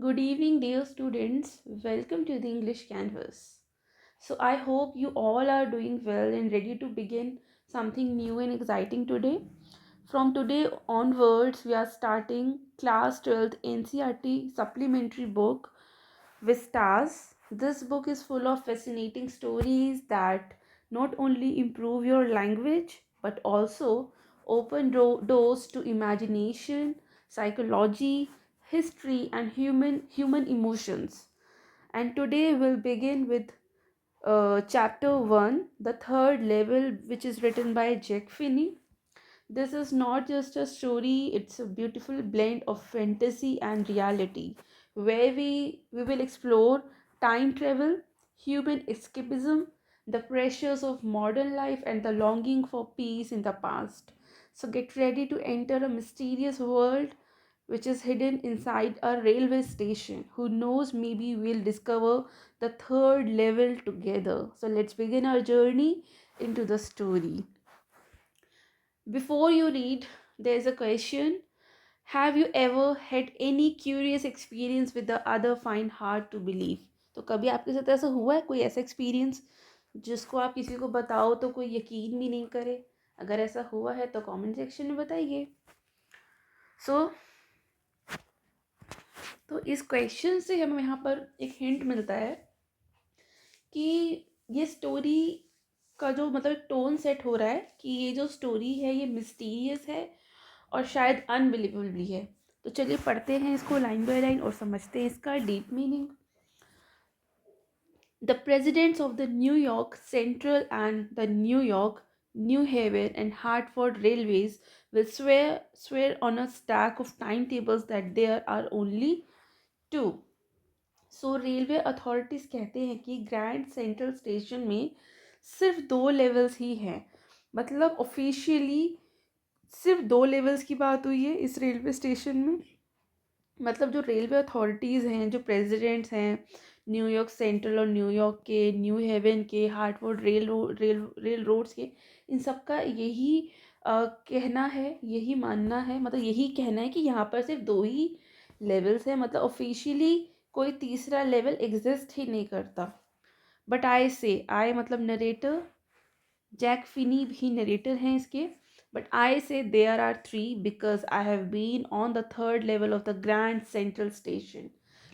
Good evening, dear students. Welcome to the English Canvas. So, I hope you all are doing well and ready to begin something new and exciting today. From today onwards, we are starting Class 12th NCERT supplementary book Vistas. This book is full of fascinating stories that not only improve your language but also open doors to imagination, psychology, history, and human emotions. And today we'll begin with chapter 1, the third level, which is written by Jack Finney. This is not just a story, it's a beautiful blend of fantasy and reality where we will explore time travel, human escapism, the pressures of modern life, and the longing for peace in the past. So get ready to enter a mysterious world which is hidden inside a railway station. Who knows, maybe we'll discover the third level together. So let's begin our journey into the story. Before you read, there's a question. Have you ever had any curious experience with the other find hard to believe? तो कभी आपके साथ ऐसा हुआ है, कोई ऐसा experience जिसको आप किसी को बताओ तो कोई यकीन भी नहीं करे? अगर ऐसा हुआ है तो कमेंट सेक्शन में बताइए. सो तो इस क्वेश्चन से हमें यहाँ पर एक हिंट मिलता है कि ये स्टोरी का जो मतलब टोन सेट हो रहा है कि ये जो स्टोरी है ये मिस्टीरियस है और शायद अनबिलीवेबल भी है. तो चलिए पढ़ते हैं इसको लाइन बाय लाइन और समझते हैं इसका deep meaning. The presidents of the New York Central and the New York, New Haven and Hartford railways will swear on a stack of timetables that there are only two. So railway authorities कहते हैं कि grand Central station में सिर्फ 2 levels ही हैं. मतलब officially सिर्फ 2 levels की बात हुई है इस रेलवे स्टेशन में. मतलब जो रेलवे अथॉरिटीज़ हैं, जो प्रेसिडेंट्स हैं न्यूयॉर्क सेंट्रल और न्यूयॉर्क के, न्यू हेवन के, हार्टफोर्ड रेल रोड्स के, इन सब का यही कहना है, यही मानना है, मतलब यही कहना है कि यहाँ पर सिर्फ 2 ही लेवल्स हैं. मतलब ऑफिशियली कोई तीसरा लेवल एग्जिस्ट ही नहीं करता. बट आई मतलब नरेटर, जैक फिनी भी नरेटर हैं इसके. But I say there are 3 because I have been on the third level of the Grand Central station.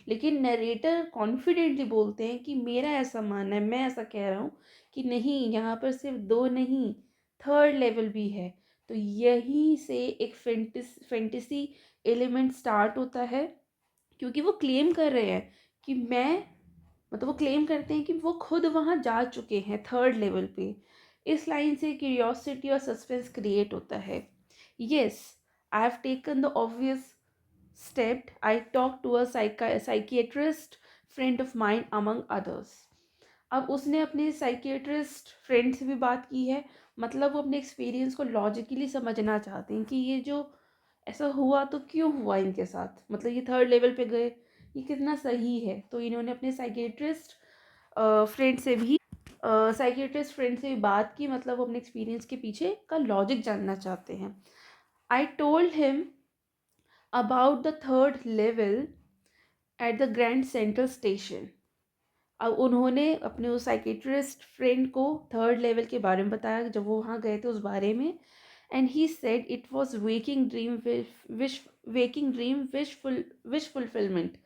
लेकिन नरेटर कॉन्फिडेंटली बोलते हैं कि मेरा ऐसा मानना है, मैं ऐसा कह रहा हूँ कि नहीं, यहाँ पर सिर्फ 2 नहीं, थर्ड लेवल भी है. तो यहीं से एक फैंटेसी एलिमेंट स्टार्ट होता है क्योंकि वो क्लेम कर रहे हैं कि मैं, मतलब वो क्लेम करते हैं कि वो खुद वहाँ जा चुके हैं थर्ड लेवल पे. इस लाइन से क्यूरियोसिटी और सस्पेंस क्रिएट होता है. Yes, I have taken the obvious step. I talk to a psychiatrist friend of mind among others. अब उसने अपने साइकियाट्रिस्ट फ्रेंड से भी बात की है. मतलब वो अपने एक्सपीरियंस को लॉजिकली समझना चाहते हैं कि ये जो ऐसा हुआ तो क्यों हुआ इनके साथ, मतलब ये थर्ड लेवल पे गए, ये कितना सही है. तो इन्होंने अपने साइकियाट्रिस्ट फ्रेंड से भी बात की. मतलब वो अपने एक्सपीरियंस के पीछे का लॉजिक जानना चाहते हैं. I told him about the third level at the Grand Central station. अब उन्होंने अपने उस साइकियाट्रिस्ट फ्रेंड को थर्ड लेवल के बारे में बताया जब वो वहाँ गए थे उस बारे में. And he said it was wish fulfilment.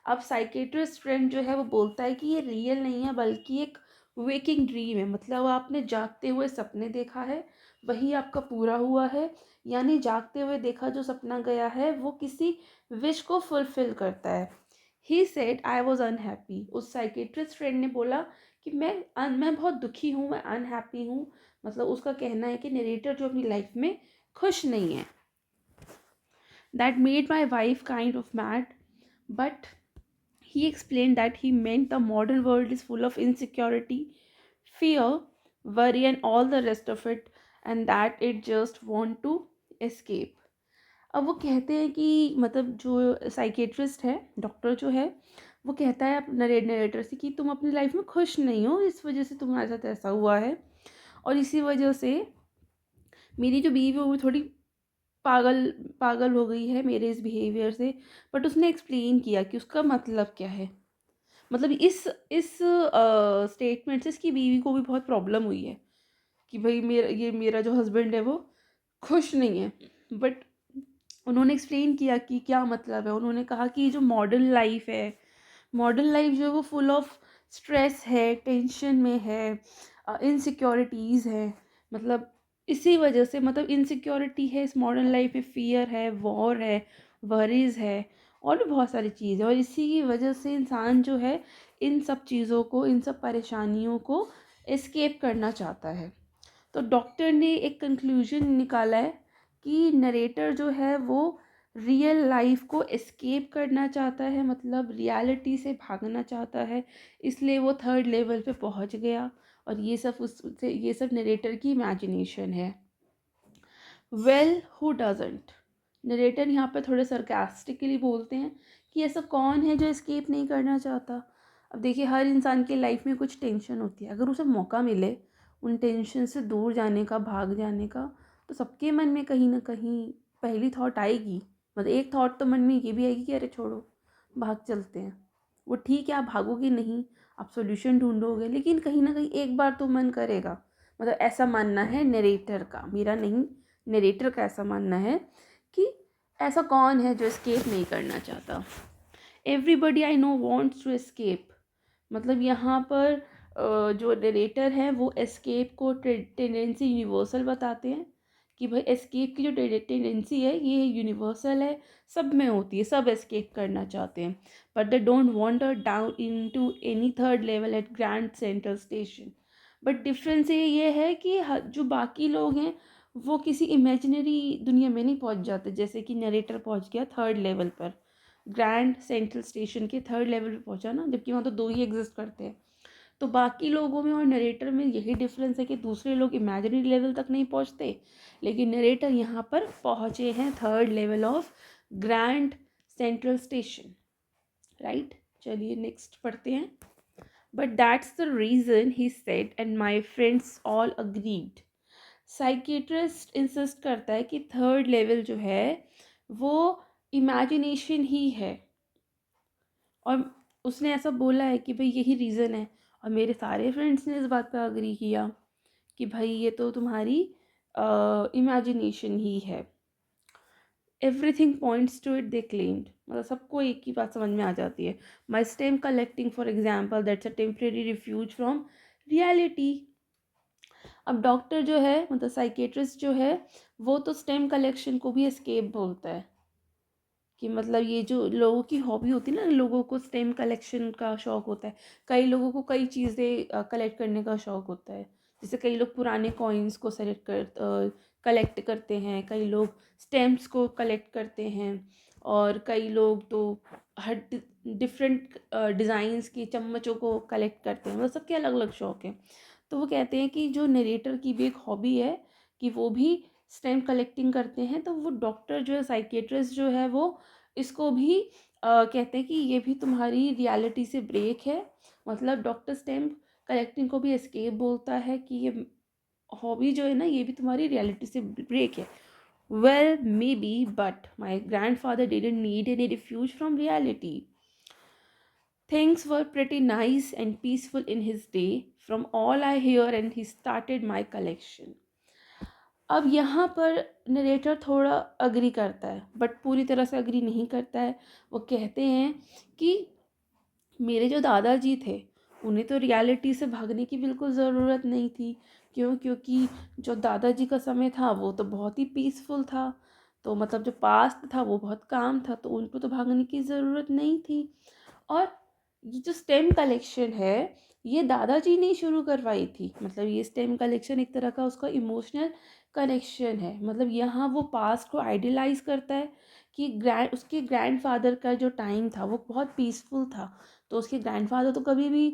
अब साइकेट्रिस्ट फ्रेंड जो है वो बोलता है कि ये रियल नहीं है बल्कि एक वेकिंग ड्रीम है. मतलब आपने जागते हुए सपने देखा है, वही आपका पूरा हुआ है. यानी जागते हुए देखा जो सपना गया है वो किसी विश को फुलफिल करता है. He said I was unhappy. उस साइकेट्रिस्ट फ्रेंड ने बोला कि मैं बहुत दुखी हूँ, मैं अनहैप्पी हूँ. मतलब उसका कहना है कि नरेटर जो अपनी लाइफ में खुश नहीं है. That made my wife kind of mad. But he explained that he meant the modern world is full of insecurity, fear, worry, and all the rest of it, and that it just want to escape. अब वो कहते हैं कि मतलब जो psychiatrist है, doctor जो है, वो कहता है नरेटर से कि तुम अपनी लाइफ में खुश नहीं हो, इस वजह से तुम्हारे साथ ऐसा हुआ है. और इसी वजह से मेरी जो बीवी है वो थोड़ी पागल पागल हो गई है मेरे इस बिहेवियर से, बट उसने एक्सप्लेन किया कि उसका मतलब क्या है। मतलब इस स्टेटमेंट से इसकी बीवी को भी बहुत प्रॉब्लम हुई है कि भाई मेरा जो हस्बैंड है वो खुश नहीं है। बट उन्होंने एक्सप्लेन किया कि क्या मतलब है। उन्होंने कहा कि जो मॉडर्न लाइफ है, मॉडर्न लाइफ जो है वो फुल ऑफ स्ट्रेस है, टेंशन में है, इनसिक्योरिटीज़ है। मतलब इसी वजह से, मतलब इनसिक्योरिटी है इस मॉडर्न लाइफ में, फियर है, वॉर है, वरीज है, और भी बहुत सारी चीज़ है। और इसी की वजह से इंसान जो है इन सब चीज़ों को, इन सब परेशानियों को एस्केप करना चाहता है। तो डॉक्टर ने एक कंक्लूजन निकाला है कि नरेटर जो है वो रियल लाइफ को एस्केप करना चाहता है, मतलब रियलिटी से भागना चाहता है, इसलिए वो थर्ड लेवल पे पहुंच गया। और ये सब नरेटर की इमेजिनेशन है। Well, who doesn't. नरेटर यहाँ पे थोड़े सरकास्टिकली बोलते हैं कि ऐसा कौन है जो एस्केप नहीं करना चाहता। अब देखिए, हर इंसान की लाइफ में कुछ टेंशन होती है, अगर उसे मौका मिले उन टेंशन से दूर जाने का, भाग जाने का, तो सबके मन में कहीं ना कहीं पहली थॉट आएगी। मतलब एक थॉट तो मन में ये भी आएगी कि अरे छोड़ो, भाग चलते हैं। वो ठीक है, आप भागोगे नहीं, आप सॉल्यूशन ढूंढोगे, लेकिन कहीं ना कहीं एक बार तो मन करेगा। मतलब ऐसा मानना है नरेटर का, मेरा नहीं, नरेटर का ऐसा मानना है कि ऐसा कौन है जो एस्केप नहीं करना चाहता। Everybody I know wants to escape. मतलब यहाँ पर जो नरेटर है वो एस्केप को टेंडेंसी यूनिवर्सल बताते हैं कि भाई एस्केप की जो टेंडेंसी है ये यूनिवर्सल है, सब में होती है, सब एस्केप करना चाहते हैं, but they don't want a down into any third level at Grand Central station. But difference ये है कि जो बाकी लोग हैं वो किसी इमेजिनरी दुनिया में नहीं पहुंच जाते, जैसे कि नरेटर पहुंच गया थर्ड लेवल पर, ग्रैंड सेंट्रल स्टेशन के थर्ड लेवल पे पहुंचा ना, जबकि वहाँ तो दो ही एग्जिस्ट करते हैं। तो बाकी लोगों में और नरेटर में यही डिफरेंस है कि दूसरे लोग इमेजिनरी लेवल तक नहीं पहुंचते, लेकिन नरेटर यहाँ पर पहुंचे हैं third level of Grand Central station. Right, चलिए नेक्स्ट पढ़ते हैं। But that's the reason he said and my friends all agreed. Psychiatrist insist करता है कि थर्ड लेवल जो है वो इमेजिनेशन ही है, और उसने ऐसा बोला है कि भाई यही रीज़न है। और मेरे सारे फ्रेंड्स ने इस बात पर अग्री किया कि भाई ये तो तुम्हारी इमेजिनेशन ही है। Everything points to it, they claimed. मतलब सबको एक ही बात समझ में आ जाती है। My stamp collecting for example that's a temporary refuge from reality. अब डॉक्टर जो है, मतलब साइकेट्रिस्ट जो है, वो तो स्टेम कलेक्शन को भी एस्केप बोलता है कि मतलब ये जो लोगों की हॉबी होती है ना, लोगों को स्टेम कलेक्शन का शौक होता है। कई लोगों को कई चीज़ें कलेक्ट करने का शौक होता है। जैसे कई लोग पुराने कॉइन्स को कलेक्ट करते हैं, कई लोग स्टैम्प्स को कलेक्ट करते हैं, और कई लोग तो हर डिफरेंट डिज़ाइंस की चम्मचों को कलेक्ट करते हैं। मतलब सबके अलग अलग शौक हैं। तो वो कहते हैं कि जो नरेटर की भी एक हॉबी है कि वो भी स्टैम्प कलेक्टिंग करते हैं। तो वो डॉक्टर जो है, साइकियाट्रिस्ट जो है, वो इसको भी कहते हैं कि ये भी तुम्हारी रियलिटी से ब्रेक है। मतलब डॉक्टर स्टैम्प कलेक्टिंग को भी एस्केप बोलता है कि ये हॉबी जो है ना, ये भी तुम्हारी रियलिटी से ब्रेक है। Well may be, but my grand father didn't need any refuse from reality. Things were pretty nice and peaceful in his day, from all I hear, and he started my collection. अब यहाँ पर narrator थोड़ा agree करता है, but पूरी तरह से agree नहीं करता है। वो कहते हैं कि मेरे जो दादाजी थे उन्हें तो रियलिटी से भागने की बिल्कुल ज़रूरत नहीं थी। क्यों? क्योंकि जो दादाजी का समय था वो तो बहुत ही पीसफुल था। तो मतलब जो पास्ट था वो बहुत काम था, तो उनको तो भागने की ज़रूरत नहीं थी। और ये जो स्टेम कलेक्शन है, ये दादाजी ने शुरू करवाई थी। मतलब ये स्टेम कलेक्शन एक तरह का उसका इमोशनल कनेक्शन है। मतलब यहाँ वो पास्ट को आइडियलाइज करता है कि उसके ग्रैंडफादर का जो टाइम था वो बहुत पीसफुल था। तो उसके ग्रैंडफादर तो कभी भी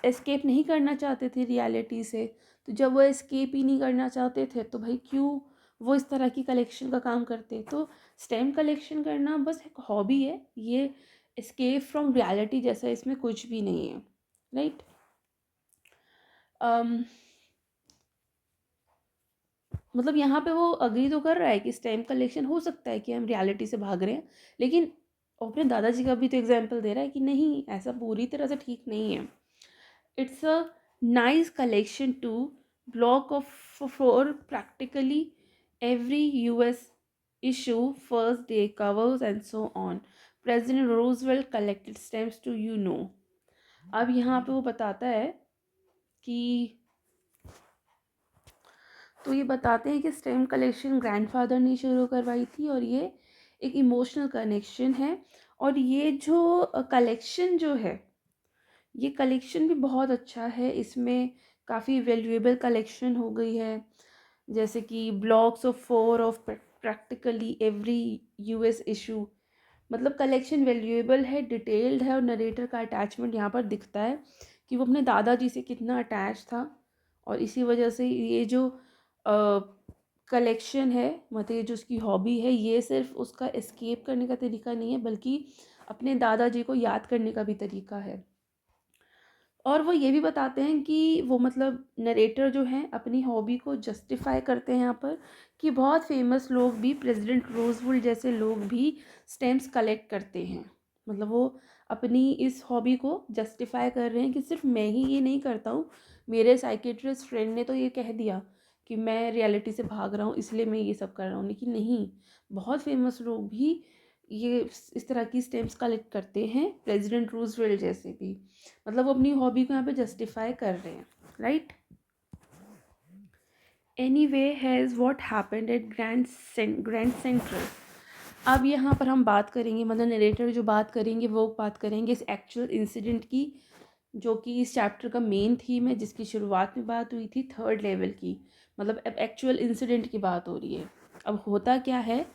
एस्केप नहीं करना चाहते थे रियलिटी से। तो जब वो एस्केप ही नहीं करना चाहते थे तो भाई क्यों वो इस तरह की कलेक्शन का काम करते। तो स्टेम कलेक्शन करना बस एक हॉबी है, ये एस्केप फ्रॉम रियलिटी जैसा इसमें कुछ भी नहीं है। राइट। मतलब यहाँ पे वो अग्री तो कर रहा है कि स्टैम्प कलेक्शन हो सकता है कि हम रियलिटी से भाग रहे हैं, लेकिन वो अपने दादाजी का भी तो एग्जाम्पल दे रहा है कि नहीं, ऐसा पूरी तरह से ठीक नहीं है. It's a nice collection to block of for practically every US issue, first day covers and so on. President Roosevelt collected stamps to अब यहाँ पे वो बताता है कि, तो ये बताते हैं कि स्टैम्प कलेक्शन ग्रैंडफादर ने शुरू करवाई थी और ये एक इमोशनल कनेक्शन है. और ये जो कलेक्शन जो है, ये कलेक्शन भी बहुत अच्छा है. इसमें काफ़ी वैल्यूएबल कलेक्शन हो गई है, जैसे कि blocks of 4 of practically every US issue. मतलब कलेक्शन वैल्यूएबल है, डिटेल्ड है, और नरेटर का अटैचमेंट यहाँ पर दिखता है कि वो अपने दादाजी से कितना अटैच था. और इसी वजह से ये जो कलेक्शन है, मतलब ये जो उसकी हॉबी है, ये सिर्फ उसका एस्केप करने का तरीका नहीं है, बल्कि अपने दादाजी को याद करने का भी तरीका है. और वो ये भी बताते हैं कि वो, मतलब नरेटर जो हैं, अपनी हॉबी को जस्टिफाई करते हैं यहाँ पर कि बहुत फेमस लोग भी, प्रेसिडेंट रोजवेल्ट जैसे लोग भी स्टैम्प्स कलेक्ट करते हैं. मतलब वो अपनी इस हॉबी को जस्टिफाई कर रहे हैं कि सिर्फ मैं ही ये नहीं करता हूँ, मेरे साइकेट्रिस्ट फ्रेंड ने तो ये कह दिया कि मैं रियलिटी से भाग रहा हूँ इसलिए मैं ये सब कर रहा हूँ, लेकिन नहीं, बहुत फेमस लोग भी ये इस तरह की स्टैम्प्स कलेक्ट करते हैं, प्रेसिडेंट रूजवेल्ट जैसे भी. मतलब वो अपनी हॉबी को यहाँ पे जस्टिफाई कर रहे हैं, right. Any way has what happened at Grand central. अब यहाँ पर हम बात करेंगे, मतलब नरेटर जो बात करेंगे वो बात करेंगे इस एक्चुअल इंसिडेंट की, जो कि इस चैप्टर का मेन थीम है, जिसकी शुरुआत में बात हुई थी थर्ड लेवल की. मतलब अब एक्चुअल इंसिडेंट की बात हो रही है. अब होता क्या है,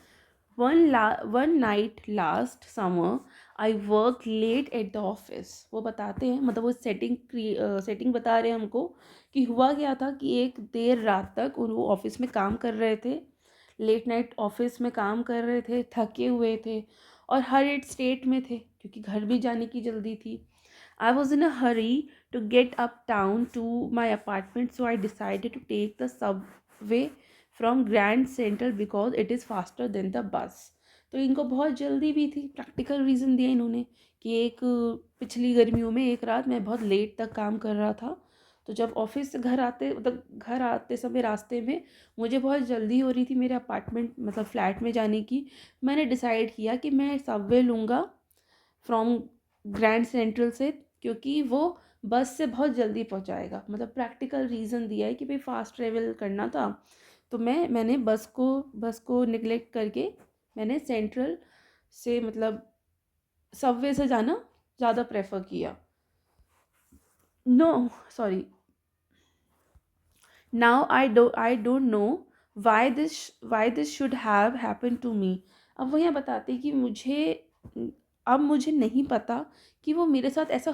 one night last summer I worked late at the office. वो बताते हैं, मतलब वो सेटिंग बता रहे हैं हमको कि हुआ क्या था कि एक देर रात तक वो ऑफिस में काम कर रहे थे, लेट नाइट ऑफिस में काम कर रहे थे, थके हुए थे और हरिड स्टेट में थे क्योंकि घर भी जाने की जल्दी थी. I was in a hurry to get uptown to my apartment, so I decided to take the subway from Grand Central because it is faster than the bus. तो इनको बहुत जल्दी भी थी. प्रैक्टिकल रीज़न दिया इन्होंने कि एक पिछली गर्मियों में एक रात मैं बहुत लेट तक काम कर रहा था, तो जब ऑफिस से घर आते, मतलब घर आते समय रास्ते में मुझे बहुत जल्दी हो रही थी मेरे अपार्टमेंट, मतलब फ़्लैट में जाने की. मैंने डिसाइड किया कि मैं सबवे लूँगा फ्रॉम ग्रैंड सेंट्रल से, क्योंकि वो बस से बहुत जल्दी पहुंचाएगा. मतलब प्रैक्टिकल रीज़न दिया है कि भाई फास्ट ट्रेवल करना था, तो मैंने बस को निगलेक्ट करके मैंने सेंट्रल से, मतलब सबवे से जाना ज़्यादा प्रेफर किया. No, sorry, now I don't know why this should have happen to me. अब वो यहाँ बताते कि मुझे नहीं पता कि वो मेरे साथ ऐसा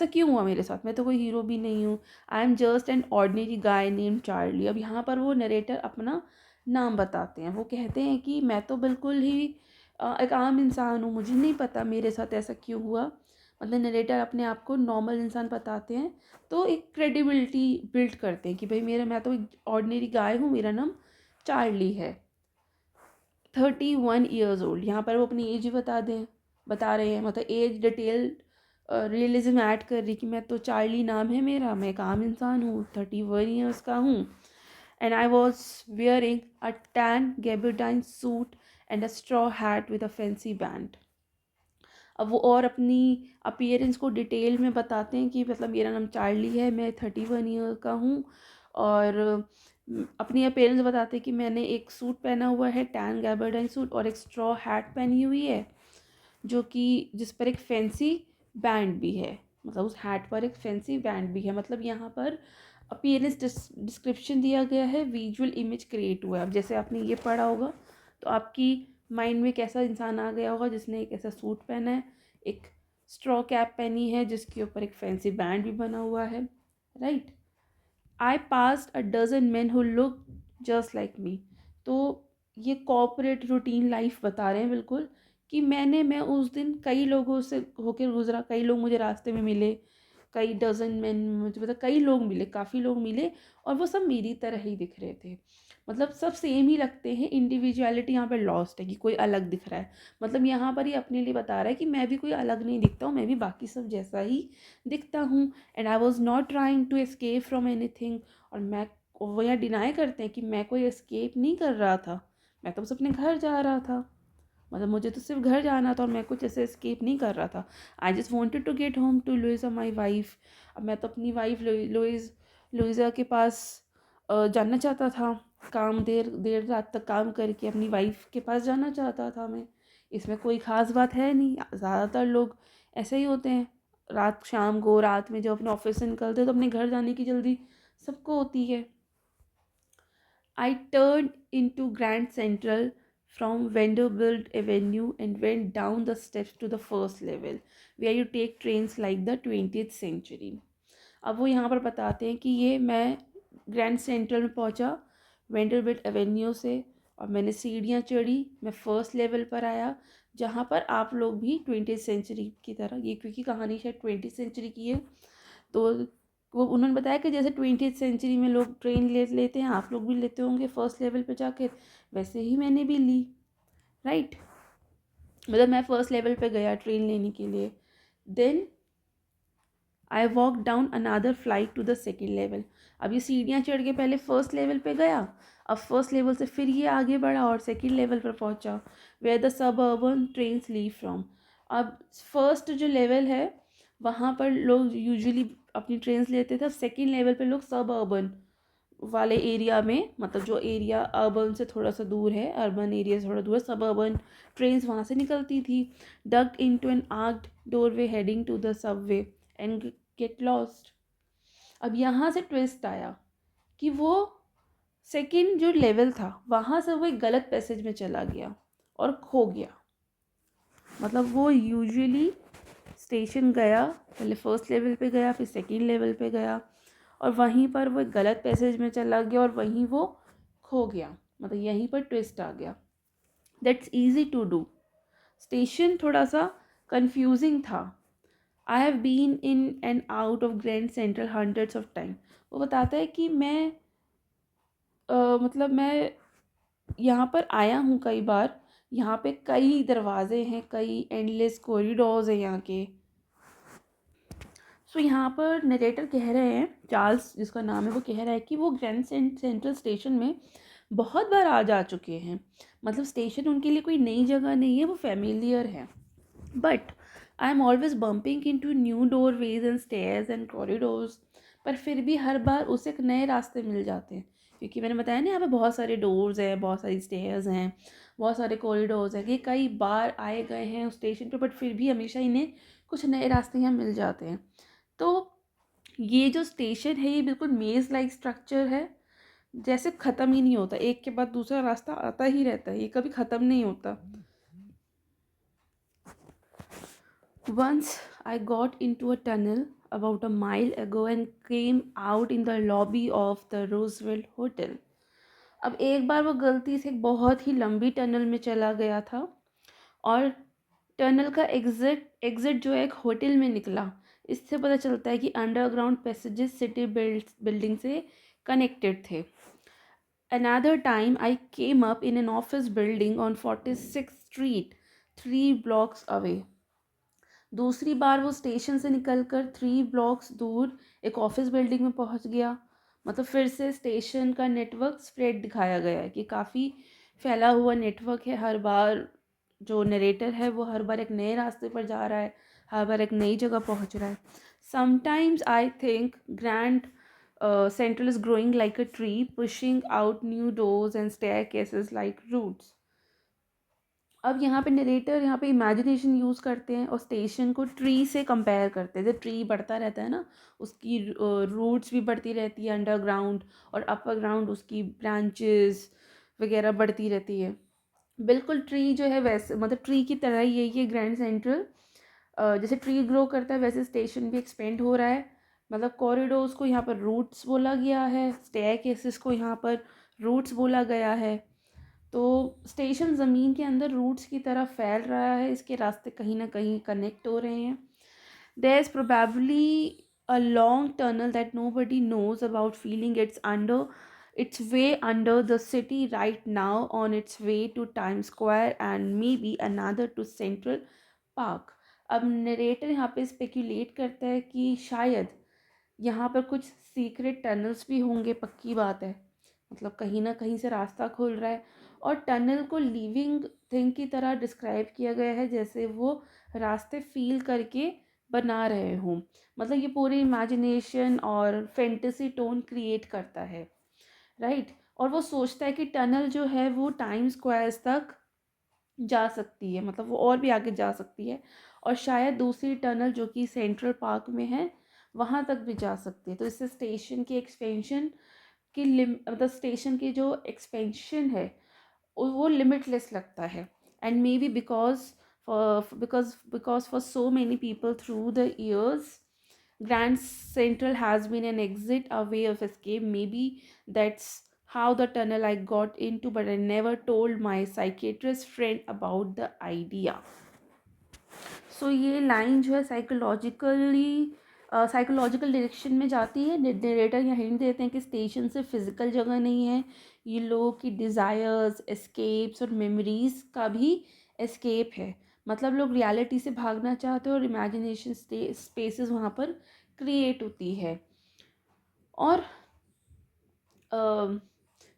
क्यों हुआ मेरे साथ. मैं तो कोई हीरो भी नहीं हूँ. I am just an ordinary guy name Charlie. अब यहाँ पर वो नरेटर अपना नाम बताते हैं. वो कहते हैं कि मैं तो बिल्कुल ही एक आम इंसान हूँ, मुझे नहीं पता मेरे साथ ऐसा क्यों हुआ. मतलब नरेटर अपने आप को नॉर्मल इंसान बताते हैं, तो एक क्रेडिबिलिटी बिल्ड करते हैं कि भाई मैं तो एक ऑर्डिनरी गाय हूँ, मेरा नाम चार्ली है. 31 ईयर्स ओल्ड. यहाँ पर वो अपनी एज ही बता रहे हैं, मतलब एज डिटेल रियलिज्म ऐड कर रही कि मैं तो चार्ली नाम है मेरा, मैं एक आम इंसान हूँ, 31 ईयर्स का हूँ. And I was wearing a tan gabardine suit and a straw hat with a fancy band. अब वो और अपनी अपीयरेंस को डिटेल में बताते हैं कि मतलब मेरा नाम चार्ली है, मैं 31 ईयर का हूँ. और अपनी अपीयरेंस बताते हैं कि मैंने एक सूट पहना हुआ है, टैन गैबर्डाइन सूट, और एक स्ट्रॉ हैट पहनी हुई है, जो कि जिस पर एक फैंसी बैंड भी है. मतलब उस हैट पर एक फैंसी बैंड भी है. मतलब यहाँ पर अपीयरेंस डिस्क्रिप्शन दिया गया है, विजुअल इमेज क्रिएट हुआ है. अब जैसे आपने ये पढ़ा होगा तो आपकी माइंड में कैसा इंसान आ गया होगा जिसने एक ऐसा सूट पहना है, एक स्ट्रॉ कैप पहनी है जिसके ऊपर एक फैंसी बैंड भी बना हुआ है, right. I passed a dozen man who look just like me. तो ये कॉर्पोरेट रूटीन लाइफ बता रहे हैं बिल्कुल कि मैं उस दिन कई लोगों से होकर गुजरा, कई लोग मुझे रास्ते में मिले कई डज़न में मुझे मतलब कई लोग मिले, काफ़ी लोग मिले, और वो सब मेरी तरह ही दिख रहे थे। मतलब सब सेम ही लगते हैं, इंडिविजुअलिटी यहाँ पे लॉस्ट है कि कोई अलग दिख रहा है। मतलब यहाँ पर ही अपने लिए बता रहा है कि मैं भी कोई अलग नहीं दिखता हूँ, मैं भी बाकी सब जैसा ही दिखता हूँ। And I was not trying to escape from anything. और मैं, वो यहाँ डिनाई करते हैं कि मैं कोई एस्केप नहीं कर रहा था, मैं तो बस अपने घर जा रहा था। मतलब मुझे तो सिर्फ घर जाना था और मैं कुछ ऐसे एस्केप नहीं कर रहा था। I just wanted to get home to Louisa my wife. अब मैं तो अपनी वाइफ लुइजा के पास जाना चाहता था। काम देर देर रात तक काम करके अपनी वाइफ के पास जाना चाहता था मैं। इसमें कोई ख़ास बात है नहीं, ज़्यादातर लोग ऐसे ही होते हैं। रात शाम को, रात में जब अपने ऑफिस से निकलते हैं तो अपने घर जाने की जल्दी सबको होती है। I turned into Grand Central from Vanderbilt Avenue and went down the steps to the first level, where you take trains like the 20th century. अब वो यहाँ पर बताते हैं कि ये मैं ग्रैंड सेंट्रल में पहुँचा वेंडरबिल्ट एवेन्यू से, और मैंने सीढ़ियाँ चढ़ी, मैं फ़र्स्ट लेवल पर आया, जहाँ पर आप लोग भी 20th सेंचुरी की तरह, ये क्योंकि कहानी शायद 20th सेंचुरी की है, तो वो उन्होंने बताया कि जैसे 20th सेंचुरी में लोग ट्रेन लेते हैं, आप लोग भी लेते होंगे फर्स्ट लेवल पे जाकर, वैसे ही मैंने भी ली, राइट। मतलब मैं फर्स्ट लेवल पे गया ट्रेन लेने के लिए। Then I walk down another flight to the second level. अब ये सीढ़ियाँ चढ़ के पहले फर्स्ट लेवल पे गया, अब फर्स्ट लेवल से फिर ये आगे बढ़ा और सेकेंड लेवल पर पहुँचा, where the suburban trains leave from. अब फर्स्ट जो लेवल है वहाँ पर लोग यूजुअली अपनी ट्रेन्स लेते थे, अब सेकेंड लेवल पे लोग सब अर्बन वाले एरिया में, मतलब जो एरिया अर्बन से थोड़ा सा दूर है, अर्बन एरिया से थोड़ा दूर है, सब अर्बन ट्रेन्स वहाँ से निकलती थी। Ducked into an arched doorway heading to the subway and get lost. अब यहाँ से ट्विस्ट आया कि वो सेकंड जो लेवल था वहाँ से वो एक गलत पैसेज में चला गया और खो गया। मतलब वो यूजुअली स्टेशन गया, पहले फर्स्ट लेवल पे गया, फिर सेकंड लेवल पे गया, और वहीं पर वो एक गलत पैसेज में चला गया और वहीं वो खो गया। मतलब यहीं पर ट्विस्ट आ गया। That's easy to do. Station थोड़ा सा कंफ्यूजिंग था। I have been in and out of Grand Central hundreds of time. वो बताता है कि मतलब मैं यहाँ पर आया हूँ कई बार, यहाँ पे कई दरवाजे हैं, कई एंडलेस कॉरिडोर्स हैं यहाँ के। सो यहाँ पर नरेटर कह रहे हैं, चार्ल्स जिसका नाम है, वो कह रहा है कि वो ग्रैंड सेंट्रल स्टेशन में बहुत बार आ जा चुके हैं। मतलब स्टेशन उनके लिए कोई नई जगह नहीं है, वो फेमिलियर है। But I am always bumping in to new doorways and stairs and corridors. पर फिर भी हर बार उसे एक नए रास्ते मिल जाते हैं, क्योंकि मैंने बताया ना यहाँ पे बहुत सारे डोर्स हैं, बहुत सारी स्टेयर्स हैं, बहुत सारे कॉरिडोर्स हैं, कि कई बार आए गए हैं उस स्टेशन पे, बट फिर भी हमेशा इन्हें कुछ नए रास्ते यहाँ मिल जाते हैं। तो ये जो स्टेशन है ये बिल्कुल मेज़ लाइक स्ट्रक्चर है, जैसे ख़त्म ही नहीं होता, एक के बाद दूसरा रास्ता आता ही रहता है, ये कभी ख़त्म नहीं होता। Once I got into a tunnel about a mile ago and came out in the lobby of the Roosevelt Hotel. अब एक बार वो गलती से एक बहुत ही लंबी टनल में चला गया था और टनल का एग्जिट जो है एक होटल में निकला। इससे पता चलता है कि अंडरग्राउंड पैसेजेस सिटी बिल्डिंग से कनेक्टेड थे। Another time I came up in an office building on 46th Street, 3 blocks away. दूसरी बार वो स्टेशन से निकलकर 3 ब्लॉक्स दूर एक ऑफिस बिल्डिंग में पहुंच गया। मतलब फिर से स्टेशन का नेटवर्क स्प्रेड दिखाया गया है कि काफ़ी फैला हुआ नेटवर्क है। हर बार जो नरेटर है वो हर बार एक नए रास्ते पर जा रहा है, हर बार एक नई जगह पहुंच रहा है। Sometimes I think Grand Central is growing like a tree, pushing out new doors and staircases like roots. अब यहाँ पे नरेटर यहाँ पे इमेजिनेशन यूज़ करते हैं और स्टेशन को ट्री से कंपेयर करते हैं। जब ट्री बढ़ता रहता है ना, उसकी रूट्स भी बढ़ती रहती है अंडरग्राउंड, और अपर ग्राउंड उसकी ब्रांचेस वगैरह बढ़ती रहती है। बिल्कुल ट्री जो है वैसे, मतलब ट्री की तरह ही ये ग्रैंड सेंट्रल जैसे ट्री ग्रो करता है वैसे स्टेशन भी एक्सपेंड हो रहा है। मतलब कॉरिडोर्स को यहाँ पर रूट्स बोला गया है, स्टेयरकेसेस को यहाँ पर रूट्स बोला गया है। तो स्टेशन ज़मीन के अंदर रूट्स की तरह फैल रहा है, इसके रास्ते कहीं ना कहीं कनेक्ट हो रहे हैं। There is probably a long tunnel that nobody knows about, feeling its way under the city right now, on its way to Times Square and maybe another to Central Park. अब narrator यहाँ पे speculate करता है कि शायद यहाँ पर कुछ सीक्रेट टनल्स भी होंगे, पक्की बात है, मतलब कहीं ना कहीं से रास्ता खुल रहा है। और टनल को लिविंग थिंग की तरह डिस्क्राइब किया गया है, जैसे वो रास्ते फील करके बना रहे हों। मतलब ये पूरी इमेजिनेशन और फैंटेसी टोन क्रिएट करता है, राइट। और वो सोचता है कि टनल जो है वो टाइम स्क्वायर्स तक जा सकती है, मतलब वो और भी आगे जा सकती है, और शायद दूसरी टनल जो कि सेंट्रल पार्क में है वहाँ तक भी जा सकती है। तो इससे स्टेशन की एक्सपेंशन की मतलब स्टेशन की जो एक्सपेंशन है वो लिमिटलेस लगता है। And may be because for so many people through the years Grand Central has been an exit, a way of escape. Maybe that's how the tunnel I got into, but I never told my psychiatrist friend about the idea. सो ये line जो है psychological direction में जाती है। Narrator यहाँ hint देते हैं कि स्टेशन से फिजिकल जगह नहीं है, ये लोगों की डिज़ायर्स, एस्केप्स और मेमोरीज का भी एस्केप है। मतलब लोग रियलिटी से भागना चाहते हैं और इमेजिनेशन स्पेसेस वहाँ पर क्रिएट होती है। और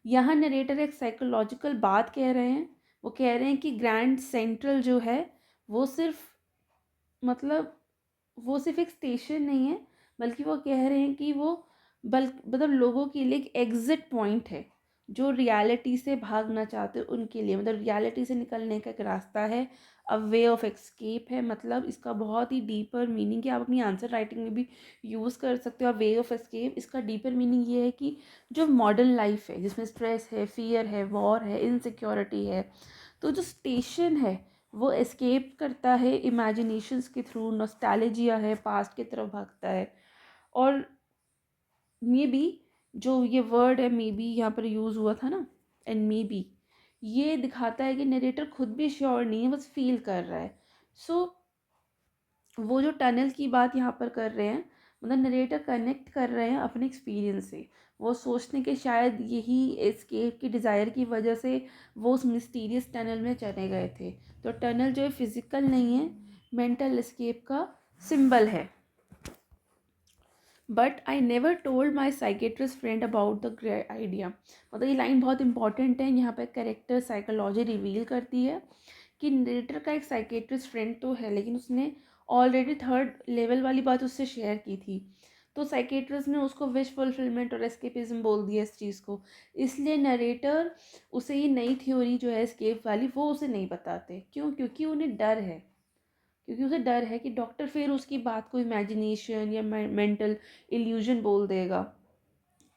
यहाँ नरेटर एक साइकोलॉजिकल बात कह रहे हैं। वो कह रहे हैं कि ग्रैंड सेंट्रल जो है वो सिर्फ मतलब वो सिर्फ एक स्टेशन नहीं है, बल्कि वो कह रहे हैं कि वो मतलब लोगों के लिए एक एग्जिट पॉइंट है, जो रियलिटी से भागना चाहते हैं उनके लिए, मतलब रियलिटी से निकलने का एक रास्ता है, अ वे ऑफ एस्केप है। मतलब इसका बहुत ही डीपर मीनिंग है, आप अपनी आंसर राइटिंग में भी यूज़ कर सकते हो। वे ऑफ एस्केप, इसका डीपर मीनिंग ये है कि जो मॉडर्न लाइफ है जिसमें स्ट्रेस है, फियर है, वॉर है, इनसिक्योरिटी है, तो जो स्टेशन है वो एस्केप करता है इमेजिनेशंस के थ्रू, नॉस्टैल्जिया है, पास्ट की तरफ भागता है। और मे बी जो ये वर्ड है मे बी यहाँ पर यूज़ हुआ था ना, एंड मे बी ये दिखाता है कि नरेटर खुद भी श्योर नहीं है, बस फील कर रहा है। सो वो जो टनल की बात यहाँ पर कर रहे हैं, मतलब नरेटर कनेक्ट कर रहे हैं अपने एक्सपीरियंस से। वो सोचते हैं कि शायद यही एस्केप की डिज़ायर की वजह से वो उस मिस्टीरियस टनल में चले गए थे। तो टनल जो है फिज़िकल नहीं है, मेंटल एस्केप का सिंबल है। But I never told my psychiatrist friend about the idea. मतलब ये लाइन बहुत इंपॉर्टेंट है, यहाँ पर कैरेक्टर साइकोलॉजी रिवील करती है कि नरेटर का एक साइकेट्रिस्ट फ्रेंड तो है, लेकिन उसने ऑलरेडी थर्ड लेवल वाली बात उससे शेयर की थी। तो साइकेट्रिस्ट ने उसको विश फुलफिलमेंट और एस्केपिज्म बोल दिया इस चीज़ को। इसलिए नरेटर उसे ये नई थ्योरी जो है एस्केप वाली वो उसे नहीं बताते। क्यों? क्योंकि उन्हें डर है, क्योंकि उसे डर है कि डॉक्टर फिर उसकी बात को इमेजिनेशन या मेंटल इल्यूजन बोल देगा।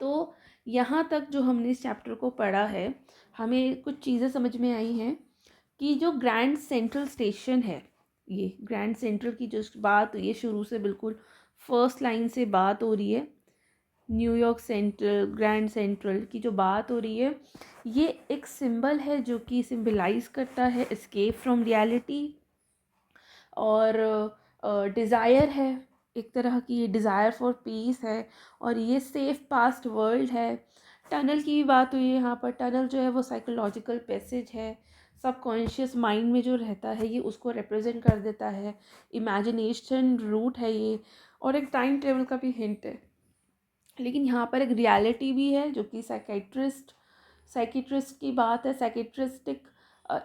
तो यहाँ तक जो हमने इस चैप्टर को पढ़ा है, हमें कुछ चीज़ें समझ में आई हैं कि जो ग्रैंड सेंट्रल स्टेशन है, ये ग्रैंड सेंट्रल की जो बात हुई है शुरू से बिल्कुल फर्स्ट लाइन से बात हो रही है, न्यूयॉर्क सेंट्रल, ग्रैंड सेंट्रल की जो बात हो रही है, ये एक सिंबल है जो कि सिंबलाइज करता है एस्केप फ्रॉम रियलिटी। और डिज़ायर है, एक तरह की डिज़ायर फॉर पीस है, और ये सेफ पास्ट वर्ल्ड है। टनल की भी बात हुई है यहाँ पर। टनल जो है वो साइकोलॉजिकल पैसेज है, सबकॉन्शियस माइंड में जो रहता है ये उसको रिप्रेजेंट कर देता है, इमेजिनेशन रूट है ये, और एक टाइम ट्रेवल का भी हिंट है। लेकिन यहाँ पर एक रियलिटी भी है जो कि साइकिट्रिस्ट की बात है, साइकिट्रिस्टिक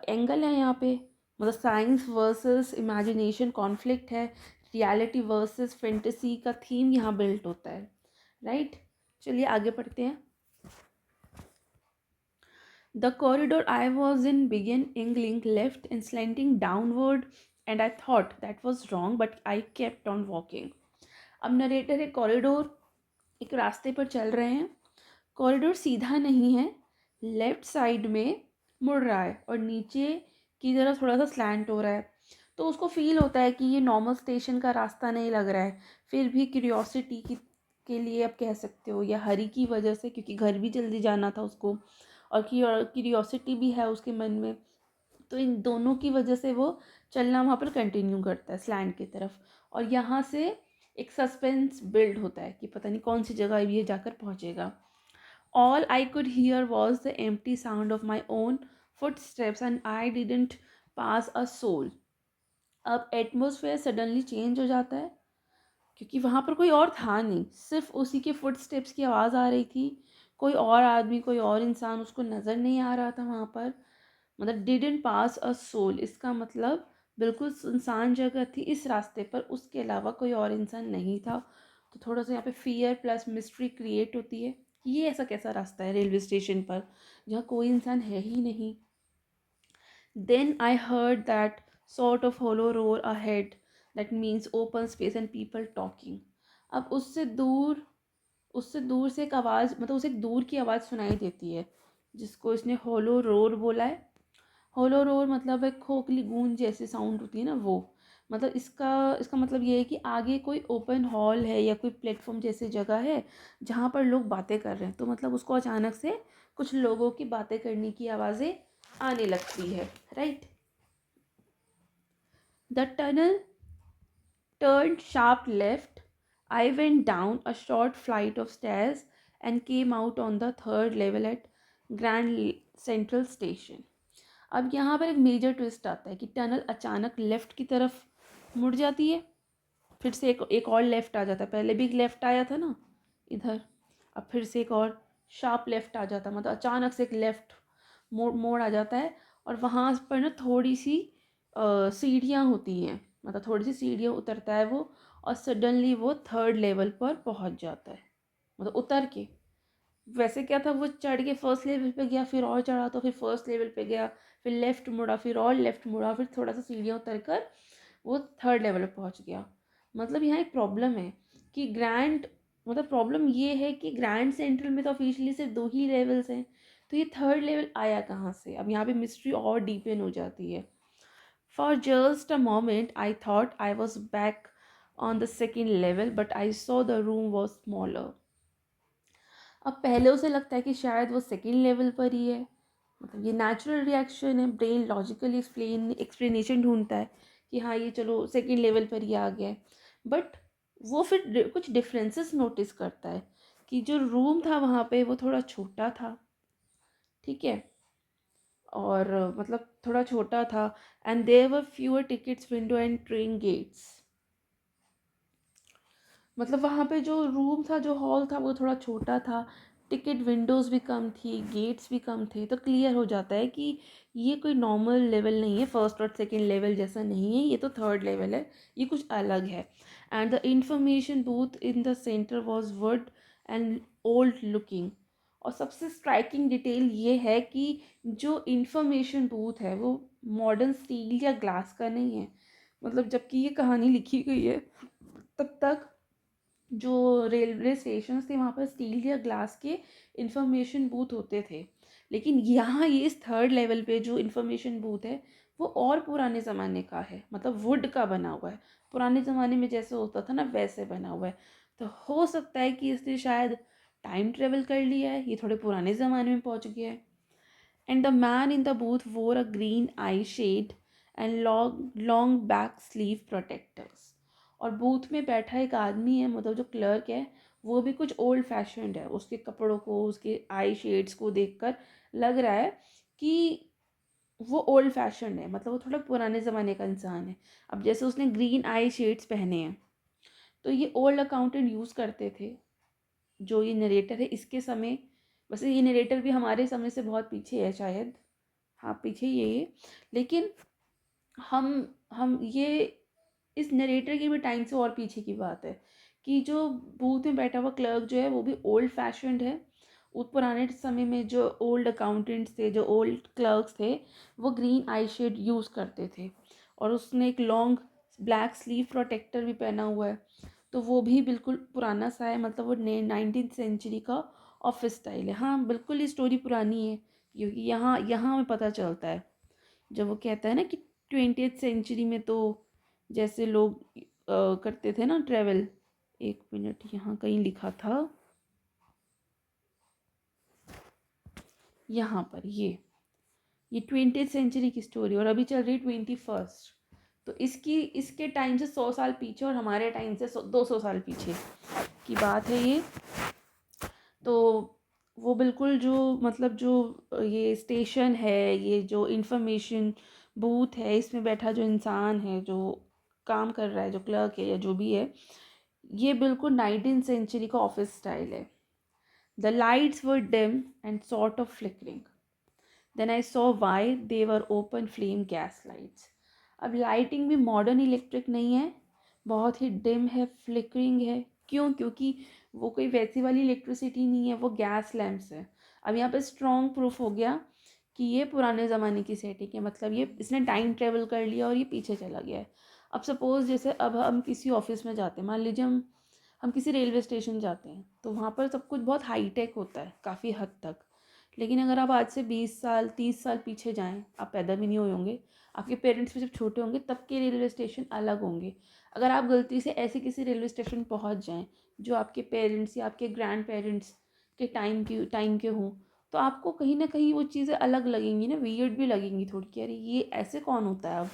एंगल है यहाँ पे। मतलब साइंस वर्सेस इमेजिनेशन कॉन्फ्लिक्ट है, रियलिटी वर्सेस फैंटेसी का थीम यहाँ बिल्ट होता है, राइट। चलिए आगे पढ़ते हैं। The corridor I was in began angling left and slanting downward, and I thought that was wrong, but I kept on walking. अब नरेटर एक कॉरिडोर, एक रास्ते पर चल रहे हैं। कॉरिडोर सीधा नहीं है, लेफ्ट साइड में मुड़ रहा है और नीचे की तरफ थोड़ा सा स्लैंट हो रहा है। तो उसको फील होता है कि ये नॉर्मल स्टेशन का रास्ता नहीं लग रहा है। फिर भी क्यूरियोसिटी की के लिए आप कह सकते हो, या हरी की वजह से, क्योंकि घर भी जल्दी जाना था उसको, और क्यूरियोसिटी भी है उसके मन में। तो इन दोनों की वजह से वो चलना वहाँ पर कंटिन्यू करता है स्लैंट की तरफ। और यहाँ से एक सस्पेंस बिल्ड होता है कि पता नहीं कौन सी जगह ये जाकर पहुंचेगा. All I could hear was the empty sound of my own footsteps and I didn't pass a soul. अब एटमोसफेयर सडनली चेंज हो जाता है क्योंकि वहाँ पर कोई और था नहीं, सिर्फ उसी के फुटस्टेप्स की आवाज़ आ रही थी. कोई और आदमी, कोई और इंसान उसको नज़र नहीं आ रहा था वहाँ पर. मतलब डिडंट पास अ सोल, इसका मतलब बिल्कुल सुनसान जगह थी इस रास्ते पर, उसके अलावा कोई और इंसान नहीं था. तो थोड़ा सा यहाँ पे फियर प्लस मिस्ट्री क्रिएट होती है. ये ऐसा कैसा रास्ता है रेलवे स्टेशन पर जहाँ कोई इंसान है ही नहीं. Then I heard that sort of hollow roar ahead that means open space and people talking. अब उससे दूर से एक आवाज़, मतलब उसे एक दूर की आवाज़ सुनाई देती है जिसको इसने होलो रोर बोला है. होलो रोर मतलब एक खोखली गूंज जैसी साउंड होती है ना वो. मतलब इसका मतलब ये है कि आगे कोई ओपन हॉल है या कोई प्लेटफॉर्म जैसी जगह है जहाँ पर लोग बातें कर रहे हैं. तो मतलब उसको अचानक से कुछ लोगों की बातें करने की आवाज़ें आने लगती है. Right. The tunnel turned sharp left. I went down a short flight of stairs and came out on the third level at Grand Central Station. अब यहाँ पर एक मेजर ट्विस्ट आता है कि टनल अचानक लेफ़्ट की तरफ मुड़ जाती है. फिर से एक और लेफ़्ट आ जाता है. पहले भी एक लेफ़्ट आया था ना इधर, अब फिर से एक और शार्प लेफ़्ट आ जाता है. मतलब अचानक से एक लेफ़्ट मोड़ मोड़ आ जाता है. और वहाँ पर ना थोड़ी सी सीढ़ियाँ होती हैं, मतलब थोड़ी सी सीढ़ियाँ उतरता है वो, और सडनली वो थर्ड लेवल पर पहुँच जाता है. मतलब उतर के, वैसे क्या था, वो चढ़ के फर्स्ट लेवल पे गया, फिर और चढ़ा तो फिर फर्स्ट लेवल पे गया, फिर लेफ़्ट मुड़ा, फिर और लेफ़्ट मुड़ा, फिर थोड़ा सा सीढ़ियाँ उतर कर वो थर्ड लेवल पे पहुँच गया. मतलब यहाँ एक प्रॉब्लम है कि प्रॉब्लम ये है कि ग्रैंड सेंट्रल में तो ऑफिशियली सिर्फ 2 ही लेवल्स हैं. तो ये थर्ड लेवल आया कहाँ से? अब यहाँ पे मिस्ट्री और डीपन हो जाती है. For just a moment, I thought I was back on the second level, but I saw the room was smaller. अब पहले उसे लगता है कि शायद वो सेकेंड लेवल पर ही है. मतलब ये नेचुरल रिएक्शन है. ब्रेन लॉजिकली एक्सप्लेनेशन ढूंढता है कि हाँ ये चलो सेकेंड लेवल पर ही आ गया है. बट वो फिर कुछ डिफरेंसेस नोटिस करता है कि जो रूम था वहाँ पे वो थोड़ा छोटा था. ठीक है. और मतलब थोड़ा छोटा था. And there were fewer tickets, window and train gates. मतलब वहाँ पे जो रूम था, जो हॉल था, वो थोड़ा छोटा था. टिकट विंडोज़ भी कम थी, गेट्स भी कम थे. तो क्लियर हो जाता है कि ये कोई नॉर्मल लेवल नहीं है, फर्स्ट और सेकंड लेवल जैसा नहीं है, ये तो थर्ड लेवल है, ये कुछ अलग है. And the information booth in the centre was would and old looking. और सबसे स्ट्राइकिंग डिटेल ये है कि जो इंफॉर्मेशन बूथ है वो मॉडर्न स्टील या ग्लास का नहीं है. मतलब जबकि ये कहानी लिखी गई है तब तक जो रेलवे स्टेशन थे वहाँ पर स्टील या ग्लास के इंफॉर्मेशन बूथ होते थे. लेकिन यहाँ ये इस थर्ड लेवल पे जो इंफॉर्मेशन बूथ है वो और पुराने ज़माने का है. मतलब वुड का बना हुआ है, पुराने ज़माने में जैसे होता था ना वैसे बना हुआ है. तो हो सकता है कि इसने शायद टाइम ट्रेवल कर लिया है, ये थोड़े पुराने ज़माने में पहुँच गया है. And the man in the booth wore a green eye shade and long back sleeve protectors. और बूथ में बैठा एक आदमी है, मतलब जो क्लर्क है, वो भी कुछ ओल्ड फैशन्ड है. उसके कपड़ों को, उसके आई शेड्स को देखकर लग रहा है कि वो ओल्ड फैशन्ड है, मतलब वो थोड़ा पुराने ज़माने का इंसान है. अब जैसे उसने ग्रीन आई शेड्स पहने हैं तो ये ओल्ड अकाउंटेंट यूज़ करते थे. जो ये नरेटर है इसके समय, वैसे ये नरेटर भी हमारे समय से बहुत पीछे है शायद, हाँ पीछे ही है ये. लेकिन हम ये इस नरेटर की भी टाइम से और पीछे की बात है कि जो बूथ में बैठा हुआ क्लर्क जो है वो भी ओल्ड फैशन्ड है. उस पुराने समय में जो ओल्ड अकाउंटेंट्स थे, जो ओल्ड क्लर्क्स थे, वो ग्रीन आई शेड यूज़ करते थे. और उसने एक लॉन्ग ब्लैक स्लीव प्रोटेक्टर भी पहना हुआ है. तो वो भी बिल्कुल पुराना सा है, मतलब वो 19th सेंचुरी का ऑफिस स्टाइल है. हाँ बिल्कुल ये स्टोरी पुरानी है क्योंकि यहाँ यहाँ हमें पता चलता है जब वो कहता है ना कि 20th सेंचुरी में तो जैसे लोग करते थे ना ट्रेवल. एक मिनट, यहाँ कहीं लिखा था, यहाँ पर ये 20th सेंचुरी की स्टोरी और अभी चल रही 21st. तो इसके टाइम से 100 साल पीछे और हमारे टाइम से 200 साल पीछे की बात है ये। तो वो बिल्कुल जो मतलब जो ये स्टेशन है, ये जो इंफॉर्मेशन बूथ है, इसमें बैठा जो इंसान है जो काम कर रहा है, जो क्लर्क है या जो भी है, ये बिल्कुल 19th सेंचुरी का ऑफिस स्टाइल है। The lights were dim and sort of flickering. Then I saw why they were open flame gas lights. अब लाइटिंग भी मॉडर्न इलेक्ट्रिक नहीं है, बहुत ही डिम है, फ्लिकरिंग है। क्यों? क्योंकि वो कोई वैसी वाली इलेक्ट्रिसिटी नहीं है, वो गैस लैम्प्स है। अब यहाँ पे स्ट्रॉन्ग प्रूफ हो गया कि ये पुराने ज़माने की सेटिंग है, मतलब ये इसने टाइम ट्रेवल कर लिया और ये पीछे चला गया है। अब सपोज़ जैसे अब हम किसी ऑफिस में जाते हैं, मान लीजिए हम किसी रेलवे स्टेशन जाते हैं, तो वहाँ पर सब कुछ बहुत हाईटेक होता है काफ़ी हद तक। लेकिन अगर आप आज से 20 साल 30 साल पीछे जाएं, आप पैदा भी नहीं हुए होंगे, आपके पेरेंट्स भी जब छोटे होंगे तब के रेलवे स्टेशन अलग होंगे। अगर आप गलती से ऐसे किसी रेलवे स्टेशन पहुंच जाएं जो आपके पेरेंट्स या आपके ग्रैंड पेरेंट्स के टाइम के हों, तो आपको कहीं ना कहीं वो चीज़ें अलग लगेंगी ना, वियर्ड भी लगेंगी थोड़ी कि अरे ये ऐसे कौन होता है अब।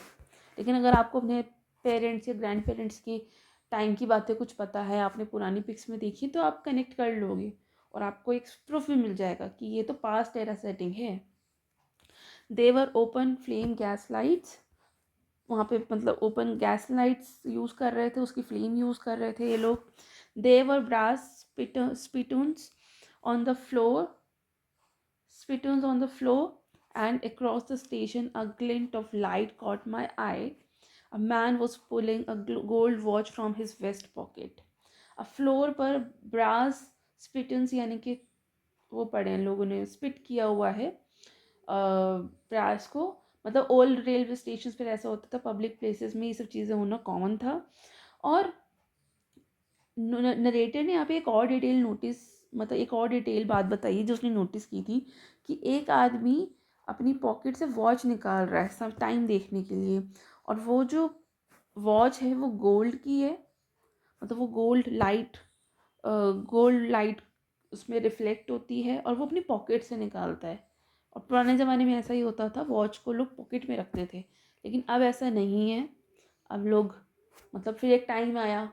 लेकिन अगर आपको अपने पेरेंट्स या ग्रैंड पेरेंट्स की टाइम की बातें कुछ पता है, आपने पुरानी पिक्स में देखी, तो आप कनेक्ट कर लोगे और आपको एक प्रूफ भी मिल जाएगा कि ये तो पास्ट एरा सेटिंग है। देवर ओपन फ्लेम गैस लाइट्स, वहाँ पे मतलब ओपन गैस लाइट्स यूज़ कर रहे थे, उसकी फ्लेम यूज़ कर रहे थे ये लोग। There were brass spittoons on the floor spittoons on the floor, and across the station a glint of light caught my eye. A man was pulling a gold watch from his vest pocket. A floor पर brass spittoons यानी कि वो पड़े हैं, लोगों ने spit किया हुआ है ब्रास को। मतलब ओल्ड रेलवे स्टेशन पर ऐसा होता था, पब्लिक प्लेसेस में ये सब चीज़ें होना कॉमन था। और नरेटर ने यहाँ पे एक और डिटेल नोटिस, मतलब एक और डिटेल बात बताई जो उसने नोटिस की थी, कि एक आदमी अपनी पॉकेट से वॉच निकाल रहा है सब टाइम देखने के लिए, और वो जो वॉच है वो गोल्ड की है, मतलब वो गोल्ड लाइट उसमें रिफ्लेक्ट होती है और वो अपनी पॉकेट से निकालता है। और पुराने ज़माने में ऐसा ही होता था, वॉच को लोग पॉकेट में रखते थे। लेकिन अब ऐसा नहीं है। अब लोग मतलब फिर एक टाइम आया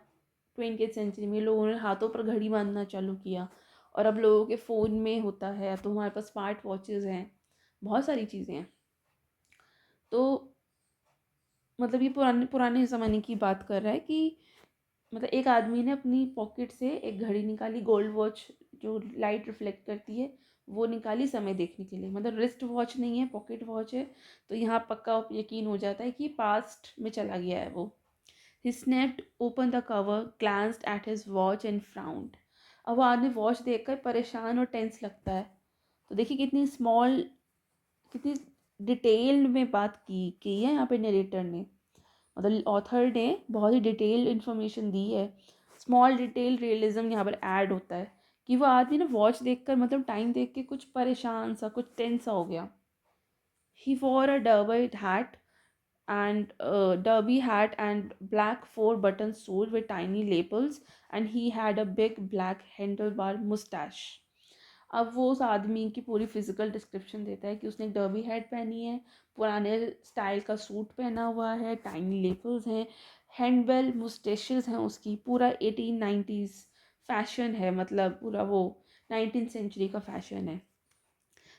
20th सेंचुरी में, लोगों ने हाथों पर घड़ी बांधना चालू किया, और अब लोगों के फ़ोन में होता है, तो हमारे पास स्मार्ट वॉचेज़ हैं, बहुत सारी चीज़ें हैं। तो मतलब ये पुराने पुराने ज़माने की बात कर रहा है कि मतलब एक आदमी ने अपनी पॉकेट से एक घड़ी निकाली, गोल्ड वॉच जो लाइट रिफ्लेक्ट करती है, वो निकाली समय देखने के लिए। मतलब रिस्ट वॉच नहीं है, पॉकेट वॉच है। तो यहाँ पक्का यकीन हो जाता है कि पास्ट में चला गया है वो। He snapped open the cover, glanced at his watch and frowned. अब वो आदमी वॉच देखकर परेशान और टेंस लगता है। तो देखिए कितनी डिटेल में बात की है यहाँ पे नरेटर ने, मतलब ऑथर ने बहुत ही डिटेल इन्फॉर्मेशन दी है। स्मॉल डिटेल रियलिज्म यहाँ पर ऐड होता है कि वो आदमी ना वॉच देखकर मतलब टाइम देख के कुछ परेशान सा, कुछ टेंस सा हो गया। He wore a derby hat and black four-button suit with tiny lapels, and he had a big black handlebar mustache. अब वो उस आदमी की पूरी फिजिकल डिस्क्रिप्शन देता है कि उसने एक डर्बी हैट पहनी है, पुराने स्टाइल का सूट पहना हुआ है, टाइनी लेपल्स हैं, हैंडबेल मुस्टेशेस हैं, उसकी पूरा 1890s फैशन है, मतलब पूरा वो 19th सेंचुरी का फैशन है।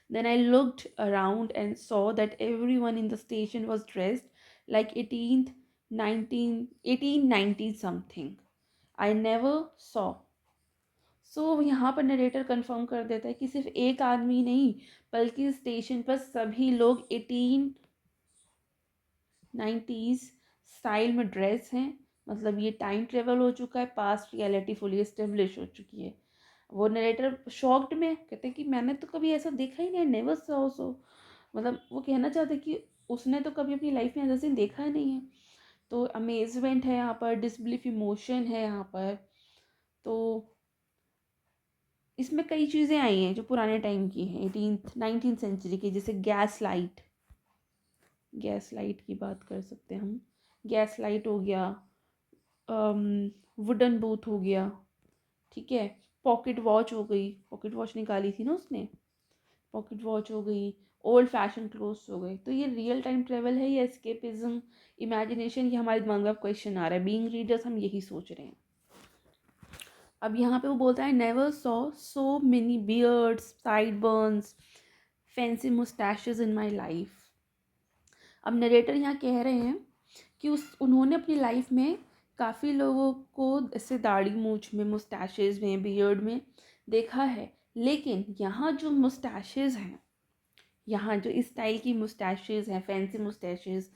Then I looked around and saw that everyone in the station was dressed like 1890 something. I never saw. So यहाँ पर नरेटर कंफर्म कर देता है कि सिर्फ एक आदमी नहीं, बल्कि स्टेशन पर सभी लोग 1890s स्टाइल में ड्रेस हैं। मतलब ये टाइम ट्रेवल हो चुका है, पास्ट रियलिटी फुली एस्टेब्लिश हो चुकी है। वो नरेटर शॉक्ड में कहते हैं कि मैंने तो कभी ऐसा देखा ही नहीं, नेवर सॉ सो। मतलब वो कहना चाहते कि उसने तो कभी अपनी लाइफ में ऐसा सीन देखा ही नहीं है। तो अमेजमेंट है यहाँ पर, डिसबिलीफ इमोशन है यहाँ पर। तो इसमें कई चीज़ें आई हैं जो पुराने टाइम की हैं, 19th सेंचुरी की, जैसे गैस लाइट की बात कर सकते हैं हम। गैस लाइट हो गया, वुडन बूथ हो गया, ठीक है, पॉकेट वॉच हो गई, पॉकेट वॉच निकाली थी ना उसने, पॉकेट वॉच हो गई, ओल्ड फैशन क्लोथ्स हो गए। तो ये रियल टाइम ट्रेवल है या एस्केपिज्म, इमेजिनेशन? ये हमारे दिमाग में अब क्वेश्चन आ रहा है। बीइंग रीडर्स हम यही सोच रहे हैं। अब यहाँ पे वो बोलता है never saw so many beards, sideburns, fancy moustaches in my life. अब नरेटर यहाँ कह रहे हैं कि उन्होंने अपनी लाइफ में काफ़ी लोगों को ऐसे दाढ़ी मूछ में, मुस्टैशेस में, बियर्ड में देखा है, लेकिन यहाँ जो मुस्टैशेस हैं, यहाँ जो इस स्टाइल की मुस्टैशेस हैं, फैंसी मुस्टैशेस,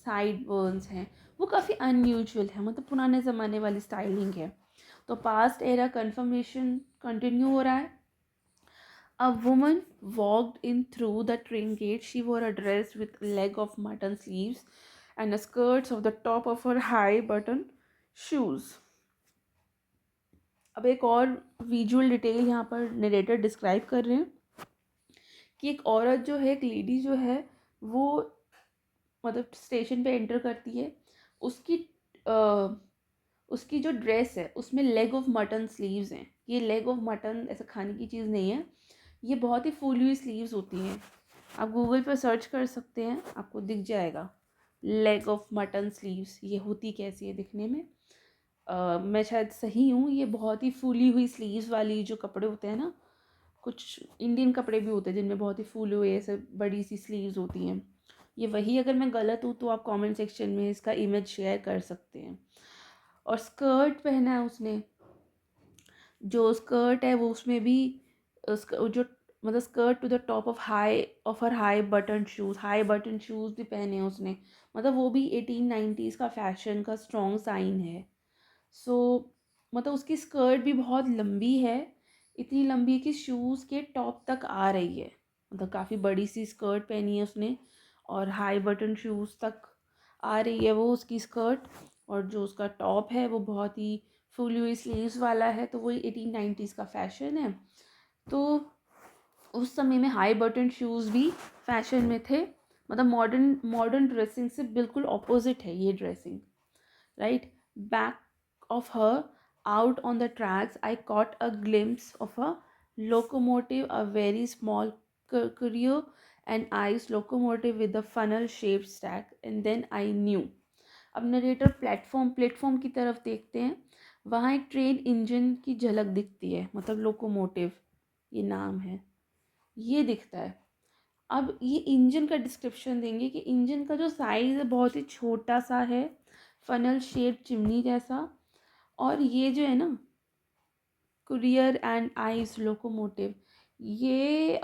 साइड बर्न्स हैं, वो काफ़ी अनयूजुअल है, मतलब पुराने ज़माने वाली स्टाइलिंग है। तो पास्ट एरा कन्फर्मेशन कंटिन्यू हो रहा है। A woman walked in through the train gate. She wore a dress with leg of mutton sleeves and a skirts of the top of her high button shoes. अब एक और visual detail यहाँ पर narrator describe कर रहे हैं कि एक औरत जो है, एक लेडी जो है, वो मतलब स्टेशन पे एंटर करती है। उसकी उसकी जो ड्रेस है उसमें लेग ऑफ मटन स्लीव्स हैं। ये लेग ऑफ मटन ऐसा खाने की चीज़ नहीं है, ये बहुत ही फूली हुई स्लीव्स होती हैं। आप गूगल पर सर्च कर सकते हैं, आपको दिख जाएगा लेग ऑफ मटन स्लीव्स ये होती कैसी है दिखने में। मैं शायद सही हूँ, ये बहुत ही फूली हुई स्लीव्स वाली जो कपड़े होते हैं ना, कुछ इंडियन कपड़े भी होते हैं जिनमें बहुत ही फूले हुए ऐसे बड़ी सी स्लीव्स होती हैं, ये वही। अगर मैं गलत हूँ तो आप कमेंट सेक्शन में इसका इमेज शेयर कर सकते हैं। और स्कर्ट पहना है उसने, जो स्कर्ट है वो उसमें भी जो मतलब skirt to the top of her high button shoes, high button shoes भी पहने हैं उसने। मतलब वो भी 1890s का फैशन का स्ट्रॉन्ग साइन है। सो मतलब उसकी स्कर्ट भी बहुत लंबी है, इतनी लंबी है कि शूज़ के टॉप तक आ रही है। मतलब काफ़ी बड़ी सी स्कर्ट पहनी है उसने और हाई बटन शूज़ तक आ रही है वो उसकी स्कर्ट। और जो उसका टॉप है वो बहुत ही फुली हुई स्लीव्स वाला है, तो वही 1890s का फैशन है। तो उस समय में हाई बटन शूज़ भी फैशन में थे। मतलब मॉडर्न मॉडर्न ड्रेसिंग से बिल्कुल ऑपोजिट है ये dressing, right. Back of her, out on the tracks, I caught a glimpse of a locomotive, a very small courier and ice locomotive with a funnel shaped stack, and then I knew. अब narrator platform की तरफ देखते हैं, वहाँ एक train engine की झलक दिखती है, मतलब लोकोमोटिव ये नाम है, ये दिखता है। अब ये इंजन का डिस्क्रिप्शन देंगे कि इंजन का जो साइज़ है बहुत ही छोटा सा है, फनल शेप चिमनी जैसा। और ये जो है ना कुरियर एंड आइस लोकोमोटिव, ये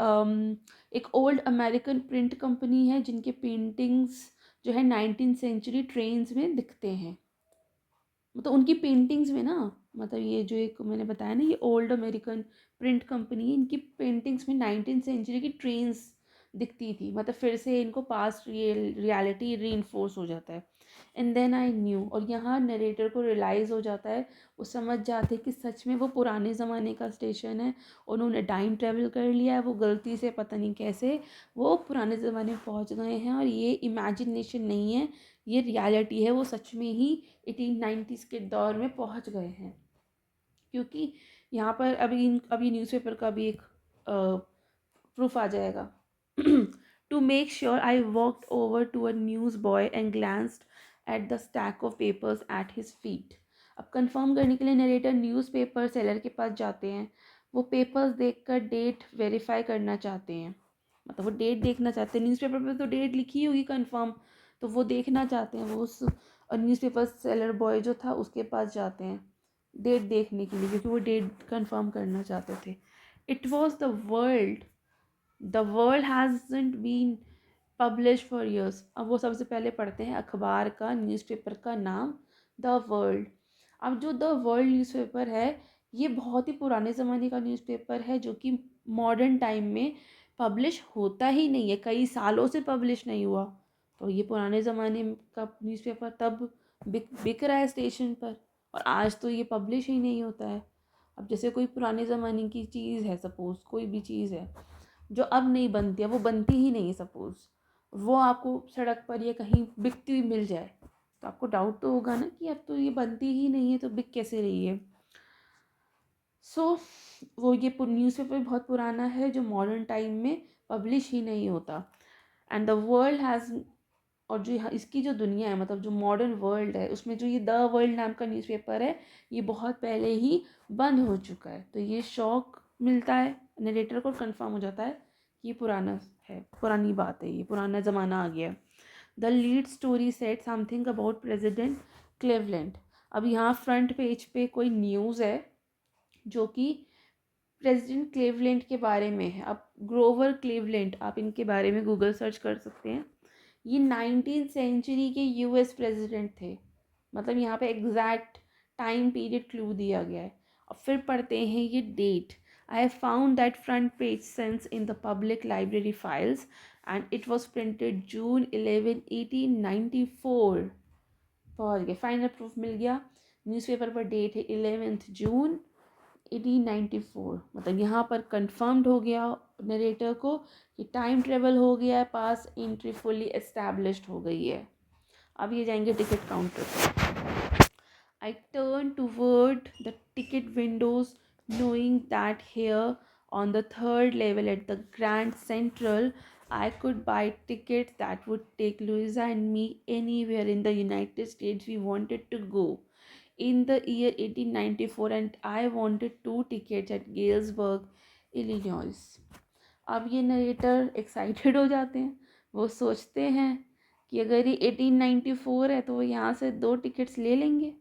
एक ओल्ड अमेरिकन प्रिंट कंपनी है जिनके पेंटिंग्स जो है 19th सेंचुरी ट्रेन्स में दिखते हैं। मतलब उनकी पेंटिंग्स में ना, मतलब ये जो एक मैंने बताया ना ये ओल्ड अमेरिकन प्रिंट कंपनी, इनकी पेंटिंग्स में 19th सेंचुरी की ट्रेन्स दिखती थी। मतलब फिर से इनको पास्ट रियलिटी री हो जाता है। एंड देन आई न्यू, और यहाँ नरेटर को रियलाइज़ हो जाता है, वो समझ जाते हैं कि सच में वो पुराने ज़माने का स्टेशन है। उन्होंने टाइम ट्रेवल कर लिया है, वो गलती से पता नहीं कैसे वो पुराने ज़माने में पहुँच गए हैं, और ये इमेजिनेशन नहीं है, ये रियलिटी है। वो सच में ही 1890s के दौर में पहुंच गए हैं। क्योंकि यहाँ पर अभी न्यूज़पेपर का भी एक प्रूफ आ जाएगा। To make sure I walked over to a newsboy and glanced at the stack of papers at his feet. अब कंफर्म करने के लिए नरेटर न्यूज़पेपर सेलर के पास जाते हैं। वो पेपर्स देखकर डेट वेरीफाई करना चाहते हैं, मतलब वो डेट देखना चाहते हैं। न्यूज़पेपर पे तो डेट लिखी होगी कंफर्म, तो वो देखना चाहते हैं। वो उस न्यूज़पेपर सेलर बॉय जो था उसके पास जाते हैं डेट देखने के लिए, क्योंकि वो डेट कंफर्म करना चाहते थे। It was the world hasn't been publish for years. अब वो सबसे पहले पढ़ते हैं अखबार का, न्यूज़पेपर का नाम द वर्ल्ड। अब जो द वर्ल्ड न्यूज़पेपर है ये बहुत ही पुराने ज़माने का न्यूज़पेपर है, जो कि मॉडर्न टाइम में पब्लिश होता ही नहीं है, कई सालों से पब्लिश नहीं हुआ। तो ये पुराने ज़माने का न्यूज़पेपर तब बिक रहा है स्टेशन पर, और आज तो ये पब्लिश ही नहीं होता है। अब जैसे कोई पुराने ज़माने की चीज़ है, सपोज़ कोई भी चीज़ है जो अब नहीं बनती है, वो बनती ही नहीं है, सपोज़ वो आपको सड़क पर या कहीं बिकती हुई मिल जाए, तो आपको डाउट तो होगा ना कि अब तो ये बनती ही नहीं है, तो बिक कैसे रही है। वो ये न्यूज़पेपर बहुत पुराना है जो मॉडर्न टाइम में पब्लिश ही नहीं होता। एंड द वर्ल्ड हैज़, और जो इसकी जो दुनिया है, मतलब जो मॉडर्न वर्ल्ड है, उसमें जो ये द वर्ल्ड नाम का न्यूज़पेपर है, ये बहुत पहले ही बंद हो चुका है। तो ये शौक मिलता है नरेटर को, कंफर्म हो जाता है कि ये पुराना है, पुरानी बात है, ये पुराना ज़माना आ गया है। The lead story set something about president Cleveland. अब यहाँ फ्रंट पेज पे कोई न्यूज़ है जो कि प्रेसिडेंट क्लेवलैंड के बारे में है। अब ग्रोवर क्लेवलैंड, आप इनके बारे में गूगल सर्च कर सकते हैं। ये 19th सेंचुरी के यूएस प्रेसिडेंट थे। मतलब यहाँ पे एग्जैक्ट टाइम पीरियड क्लू दिया गया है। और फिर पढ़ते हैं ये date. I have found that front page sense in the public library files and it was printed June 11 1894। पहुँच गए, फाइनल प्रूफ मिल गया। न्यूज़पेपर पर डेट है 11 जून 1894। मतलब यहाँ पर कंफर्म्ड हो गया नरेटर को कि टाइम ट्रेवल हो गया है, पास एंट्री फुली एस्टैब्लिश्ड हो गई है। अब ये जाएंगे टिकट काउंटर पर। I turned toward the ticket windows, knowing that here on the third level at the Grand Central, I could buy tickets that would take Louisa and me anywhere in the United States we wanted to go. In the year 1894, and I wanted two tickets at Galesburg, Illinois. अब ये narrator excited हो जाते हैं। वो सोचते हैं कि अगर ये 1894 है तो वो यहाँ से दो टिकट्स ले लेंगे,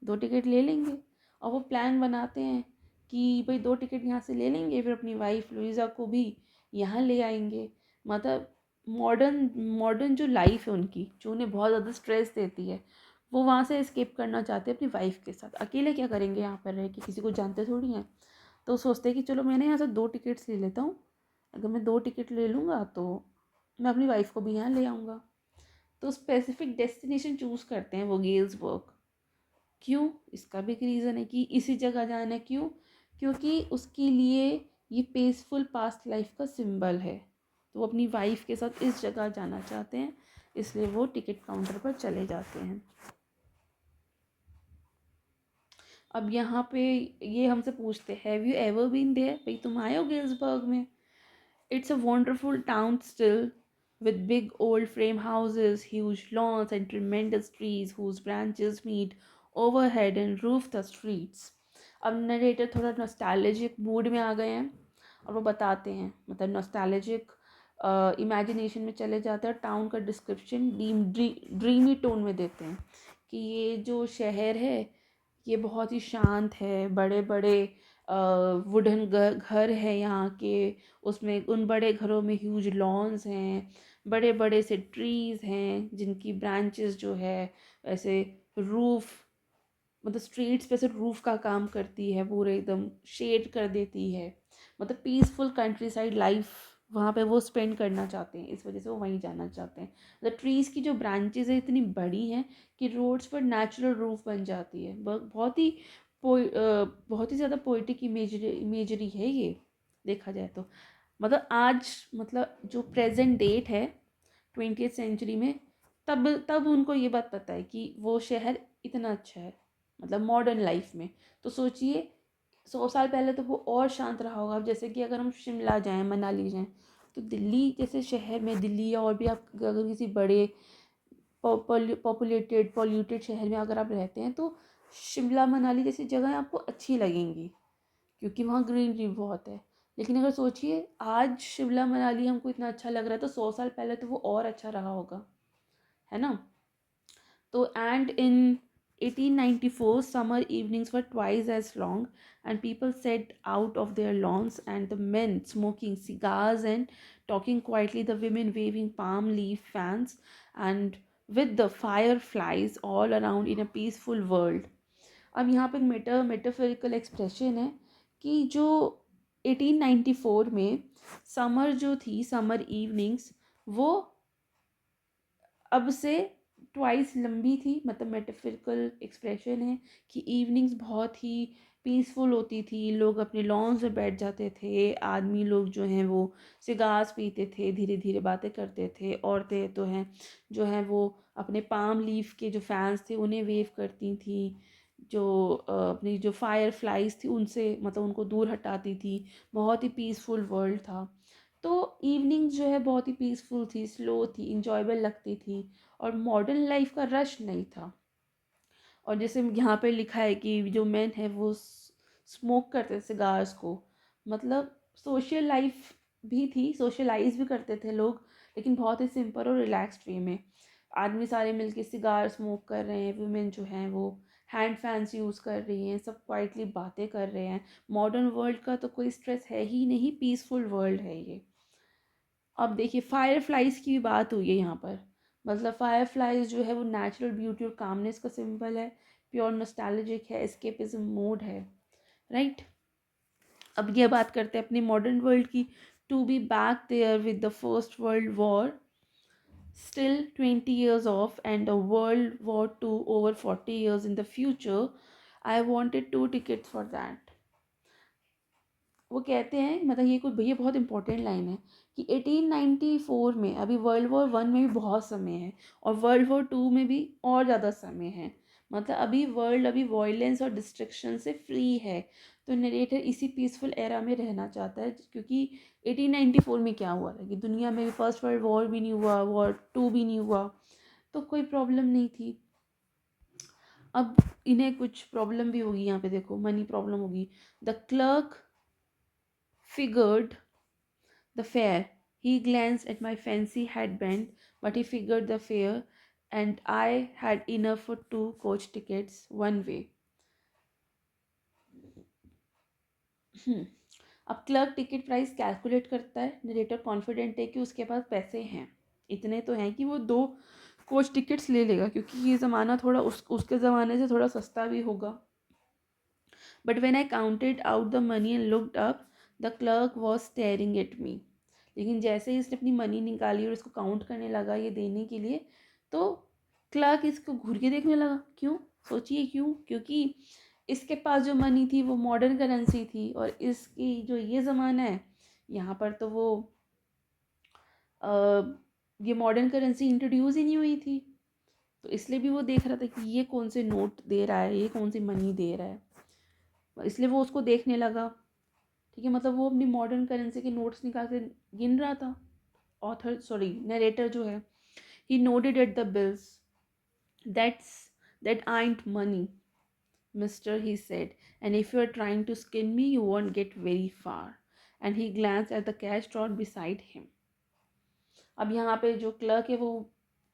दो टिकट ले लेंगे। और वो प्लान बनाते हैं कि भाई दो टिकट यहाँ से ले लेंगे, फिर अपनी वाइफ लुइज़ा को भी यहाँ ले आएंगे। मतलब मॉडर्न मॉडर्न जो लाइफ है उनकी, जो उन्हें बहुत ज़्यादा स्ट्रेस देती है, वो वहाँ से एस्केप करना चाहते हैं अपनी वाइफ के साथ। अकेले क्या करेंगे यहाँ पर रह के, किसी को जानते थोड़ी हैं। तो सोचते हैं कि चलो मैंने यहाँ से दो टिकट्स ले लेता हूँ, अगर मैं दो टिकट ले लूँगा तो मैं अपनी वाइफ को भी यहाँ ले आऊँगा। तो स्पेसिफिक डेस्टिनेशन चूज़ करते हैं वो, गेल्सबर्ग। क्यों? इसका भी एक रीज़न है कि इसी जगह जाना है। क्यों? क्योंकि उसके लिए ये पीसफुल पास्ट लाइफ का सिंबल है। तो वो अपनी वाइफ के साथ इस जगह जाना चाहते हैं, इसलिए वो टिकट काउंटर पर चले जाते हैं। अब यहाँ पे ये हमसे पूछते, have you ever been there? भाई तुम आए हो गेल्सबर्ग में? It's a wonderful town still, with big old frame houses, huge lawns, and tremendous trees whose branches meet overhead and roof the streets. अब नरेटर थोड़ा नॉस्टैल्जिक मूड में आ गए हैं और वो बताते हैं, मतलब नॉस्टैल्जिक इमेजिनेशन में चले जाते हैं। टाउन का डिस्क्रिप्शन ड्रीमी टोन में देते हैं कि ये जो शहर है ये बहुत ही शांत है, बड़े बड़े वुडन घर है यहाँ के। उसमें उन बड़े घरों में ह्यूज लॉन्स हैं, बड़े बड़े से ट्रीज़ हैं जिनकी ब्रांचेस जो है ऐसे रूफ, मतलब स्ट्रीट्स पे से रूफ का काम करती है, पूरे एकदम शेड कर देती है। मतलब पीसफुल कंट्री साइड लाइफ वहाँ पे वो स्पेंड करना चाहते हैं, इस वजह से वो वहीं जाना चाहते हैं। मतलब ट्रीज़ की जो ब्रांचेस है इतनी बड़ी हैं कि रोड्स पर नेचुरल रूफ बन जाती है। बहुत ही बहुत ही ज़्यादा पोइटिक इमेजरी है ये, देखा जाए तो। मतलब आज, मतलब जो प्रेजेंट डेट है 20th सेंचुरी में, तब तब उनको ये बात पता है कि वो शहर इतना अच्छा है, मतलब मॉडर्न लाइफ में। तो सोचिए 100 साल पहले तो वो और शांत रहा होगा। अब जैसे कि अगर हम शिमला जाएं, मनाली जाएं, तो दिल्ली जैसे शहर में, दिल्ली या और भी आप अगर किसी बड़े पॉपुलेटेड पॉल्यूटेड शहर में अगर आप रहते हैं, तो शिमला मनाली जैसी जगह आपको अच्छी लगेंगी क्योंकि वहाँ ग्रीनरी बहुत है। लेकिन अगर सोचिए आज शिमला मनाली हमको इतना अच्छा लग रहा है, तो 100 साल पहले तो वो और अच्छा रहा होगा, है ना। तो and in 1894 summer evenings were twice as long, and people sat out of their lawns, and the men smoking cigars and talking quietly, the women waving palm leaf fans, and with the fireflies all around in a peaceful world. अब यहाँ पे एक metaphorical expression है कि जो 1894 में summer जो थी, समर इवनिंग्स, वो अब से ट्वाइस लंबी थी। मतलब मेटाफिजिकल एक्सप्रेशन है कि इवनिंग्स बहुत ही पीसफुल होती थी, लोग अपने लॉन्स में बैठ जाते थे, आदमी लोग जो हैं वो सिगार्स पीते थे, धीरे धीरे बातें करते थे, औरतें तो हैं जो हैं वो अपने पाम लीफ के जो फैंस थे उन्हें वेव करती थी, जो अपनी जो फायर फ्लाइज थी उनसे, मतलब उनको दूर हटाती थी। बहुत ही पीसफुल वर्ल्ड था। तो इवनिंग जो है बहुत ही पीसफुल थी, स्लो थी, इंजॉयबल लगती थी, और मॉडर्न लाइफ का रश नहीं था। और जैसे यहाँ पे लिखा है कि जो मेन है वो स्मोक करते सिगार्स को, मतलब सोशल लाइफ भी थी, सोशलाइज भी करते थे लोग, लेकिन बहुत ही सिंपल और रिलैक्स्ड वे में। आदमी सारे मिलके सिगार स्मोक कर रहे हैं, वुमेन जो हैं वो हैंड फैंस यूज़ कर रही हैं, सब क्वाइटली बातें कर रहे हैं। मॉडर्न वर्ल्ड का तो कोई स्ट्रेस है ही नहीं, पीसफुल वर्ल्ड है ये। अब देखिए फायर फ्लाइज की भी बात हुई है यहाँ पर, मतलब फायर फ्लाइज जो है वो नेचुरल ब्यूटी और कामनेस का सिंबल है, प्योर नॉस्टैल्जिक है, एस्केपिज्म मोड है, राइट। अब ये बात करते हैं अपनी मॉडर्न वर्ल्ड की। To be back there with the first world war still 20 years off and a World War II over 40 years in the future, I wanted 2 tickets for that. वो कहते हैं, मतलब ये कुछ भैया बहुत इंपॉर्टेंट लाइन है कि 1894 में, अभी वर्ल्ड वॉर वन में भी बहुत समय है और वर्ल्ड वॉर टू में भी और ज़्यादा समय है, मतलब अभी वर्ल्ड अभी वॉयलेंस और डिस्ट्रक्शन से फ्री है। तो नरेटर इसी पीसफुल एरा में रहना चाहता है, क्योंकि 1894 में क्या हुआ था कि दुनिया में भी फर्स्ट वर्ल्ड वॉर भी नहीं हुआ, वॉर टू भी नहीं हुआ, तो कोई प्रॉब्लम नहीं थी। अब इन्हें कुछ प्रॉब्लम भी होगी, यहाँ पे देखो मनी प्रॉब्लम होगी। The clerk figured the fare. He glanced at my fancy headband, but he figured the fare, and I had enough for 2 coach tickets one way. अब क्लर्क टिकट प्राइस कैलकुलेट करता है, narrator confident है कि उसके पास पैसे हैं, इतने तो हैं कि वो 2 कोच टिकट्स ले लेगा, क्योंकि ये ज़माना थोड़ा उसके ज़माने से थोड़ा सस्ता भी होगा। But when I counted out the money and looked up, the clerk was staring at me. लेकिन जैसे ही इसने अपनी मनी निकाली और इसको काउंट करने लगा ये देने के लिए, तो क्लर्क इसको घूर के देखने लगा। क्यों? सोचिए क्यों? क्योंकि इसके पास जो मनी थी वो मॉडर्न करेंसी थी, और इसकी जो ये ज़माना है यहाँ पर तो वो ये मॉडर्न करेंसी इंट्रोड्यूस ही नहीं हुई थी। तो इसलिए भी वो देख रहा था कि ये कौन से नोट दे रहा है, ये कौन सी मनी दे रहा है, इसलिए वो उसको देखने लगा। ठीक है, मतलब वो अपनी मॉडर्न करेंसी के नोट्स निकाल के गिन रहा था। ऑथर सॉरी नरेटर जो है, he noted at the bills, that's that ain't money mister, he said, and if you are trying to skin me you won't get very far, and he glanced at the cash drawer beside him. अब यहाँ पे जो clerk है वो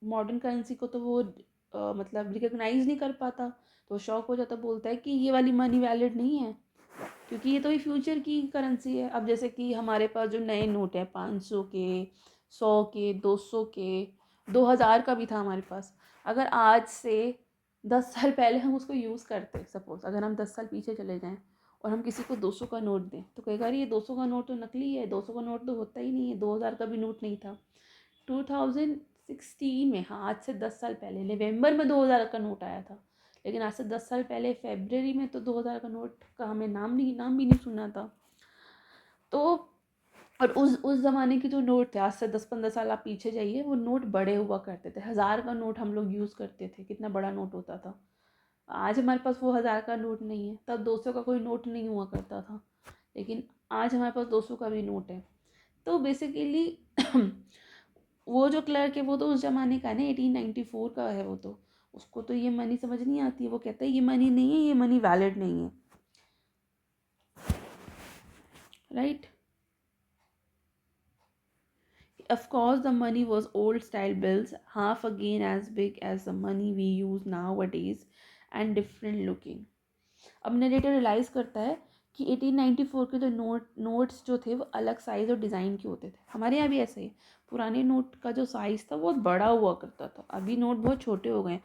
modern currency को तो वो मतलब रिकग्नाइज नहीं कर पाता, तो शॉक हो जाता, बोलता है कि ये वाली मनी वैलिड नहीं है, क्योंकि ये तो ही फ्यूचर की करेंसी है। अब जैसे कि हमारे पास जो नए नोट है 500 के, 100 के, 200 के, 2000 का भी था हमारे पास, अगर आज से 10 साल पहले हम उसको यूज़ करते, सपोज अगर हम 10 साल पीछे चले जाएं और हम किसी को 200 का नोट दें, तो कहेगा अरे ये 200 का नोट तो नकली है, 200 का नोट तो होता ही नहीं है, 2000 का भी नोट नहीं था। 2016 में, हाँ आज से 10 साल पहले नवंबर में 2000 का नोट आया था, लेकिन आज से 10 साल पहले फरवरी में तो 2000 का नोट का हमें नाम भी नहीं सुना था। तो और उस ज़माने की जो नोट थे, आज से 10-15 साल आप पीछे जाइए, वो नोट बड़े हुआ करते थे। 1000 का नोट हम लोग यूज़ करते थे, कितना बड़ा नोट होता था। आज हमारे पास वो 1000 का नोट नहीं है, तब 200 का कोई नोट नहीं हुआ करता था, लेकिन आज हमारे पास 200 का भी नोट है। तो बेसिकली वो जो क्लर्क है वो तो उस ज़माने का है ना, 1894 का है वो, तो उसको तो ये मनी समझ नहीं आती है, वो कहता है ये मनी नहीं है, ये मनी वैलिड नहीं है, right. Of course, the money was old style bills, half again as big as the money we use nowadays and different looking. अब नरेटर रियलाइज़ करता है कि 1894 के जो नोट्स जो थे वो अलग साइज़ और डिज़ाइन के होते थे। हमारे यहाँ भी ऐसे ही पुराने नोट का जो साइज़ था वो बहुत बड़ा हुआ करता था, अभी नोट बहुत छोटे हो गए।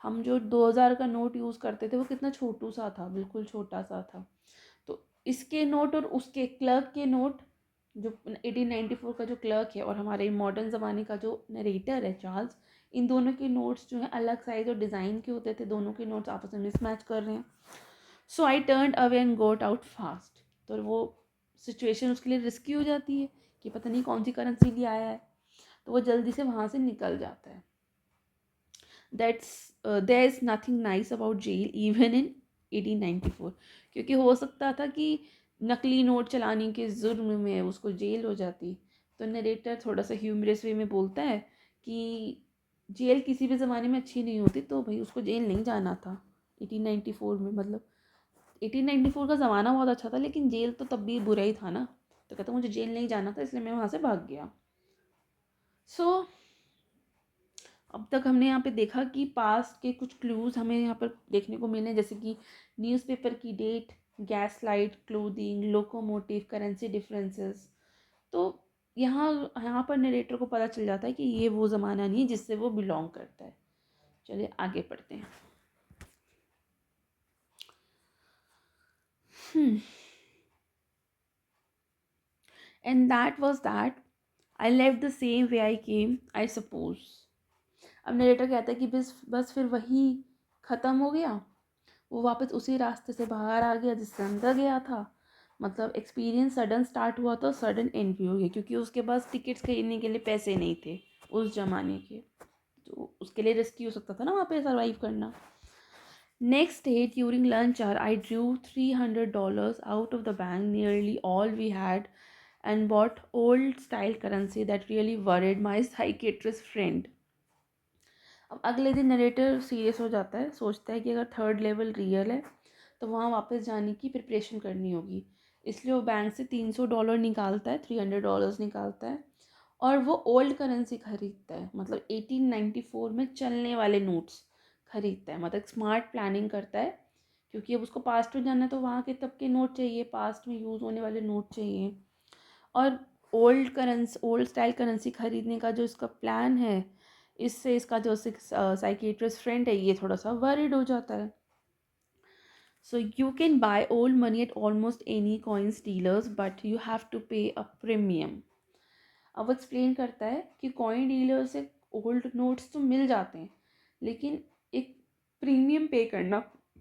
हम जो 2000 का नोट यूज़ करते थे वो कितना छोटू सा था, बिल्कुल छोटा सा था। तो इसके नोट और उसके क्लर्क के नोट, जो 1894 का जो क्लर्क है और हमारे मॉडर्न ज़माने का जो नरेटर है चार्ल्स, इन दोनों के नोट्स जो हैं अलग साइज़ और डिज़ाइन के होते थे, दोनों के नोट्स आपस में मिसमैच कर रहे हैं। So I turn away and got out fast. तो वो सिचुएशन उसके लिए रिस्की हो जाती है कि पता नहीं कौन सी करेंसी लिए आया है, तो वो जल्दी से वहाँ से निकल जाता है। That's there is nothing nice about jail even in 1894, क्योंकि हो सकता था कि नकली नोट चलाने के जुर्म में उसको जेल हो जाती, तो नरेटर थोड़ा सा ह्यूमरस वे में बोलता है कि जेल किसी भी ज़माने में अच्छी नहीं होती, तो भाई उसको जेल नहीं जाना था 1894 में। मतलब 1894 का ज़माना बहुत अच्छा था, लेकिन जेल तो तब भी बुरा ही था ना। तो कहता मुझे जेल नहीं जाना था, इसलिए मैं वहाँ से भाग गया। सो अब तक हमने यहाँ पे देखा कि पास्ट के कुछ क्लूज़ हमें यहाँ पर देखने को मिले, जैसे कि न्यूज़पेपर की date, gas light, clothing, locomotive, currency differences. तो यहाँ यहाँ पर नरेटर को पता चल जाता है कि ये वो ज़माना नहीं है जिससे वो बिलोंग करता है। चलिए आगे पढ़ते हैं। And that was that I left the same way I came I suppose. अब नरेटर कहता है कि बस बस फिर वही ख़त्म हो गया, वो वापस उसी रास्ते से बाहर आ गया जिससे अंदर गया था। मतलब एक्सपीरियंस सडन स्टार्ट हुआ था, सडन एंड भी हो गया, क्योंकि उसके पास टिकट्स खरीदने के लिए पैसे नहीं थे उस जमाने के। तो उसके लिए रिस्की हो सकता था ना वहाँ पे सर्वाइव करना। Next day during lunch hour I drew $300 out of the bank, nearly all we had, and bought old style currency that really worried my psychiatrist friend. अब अगले दिन नरेटर सीरियस हो जाता है, सोचता है कि अगर थर्ड लेवल रियल है तो वहाँ वापस जाने की प्रिपरेशन करनी होगी। इसलिए वो बैंक से $300 निकालता है, $300 निकालता है, और वो ओल्ड करेंसी खरीदता है। मतलब 1894 में चलने वाले नोट्स खरीदता है। मतलब स्मार्ट प्लानिंग करता है, क्योंकि अब उसको पास्ट में जाना है तो वहाँ के तब के नोट चाहिए, पास्ट में यूज़ होने वाले नोट चाहिए। और ओल्ड स्टाइल करेंसी खरीदने का जो इसका प्लान है, इससे इसका जो साइकियाट्रिस्ट फ्रेंड है ये थोड़ा सा वरीड हो जाता है। So you can buy old money at almost any coins dealers but you have to pay a premium. अब एक्सप्लेन करता है कि कॉइन डीलर से ओल्ड नोट्स तो मिल जाते हैं, लेकिन एक प्रीमियम पे करना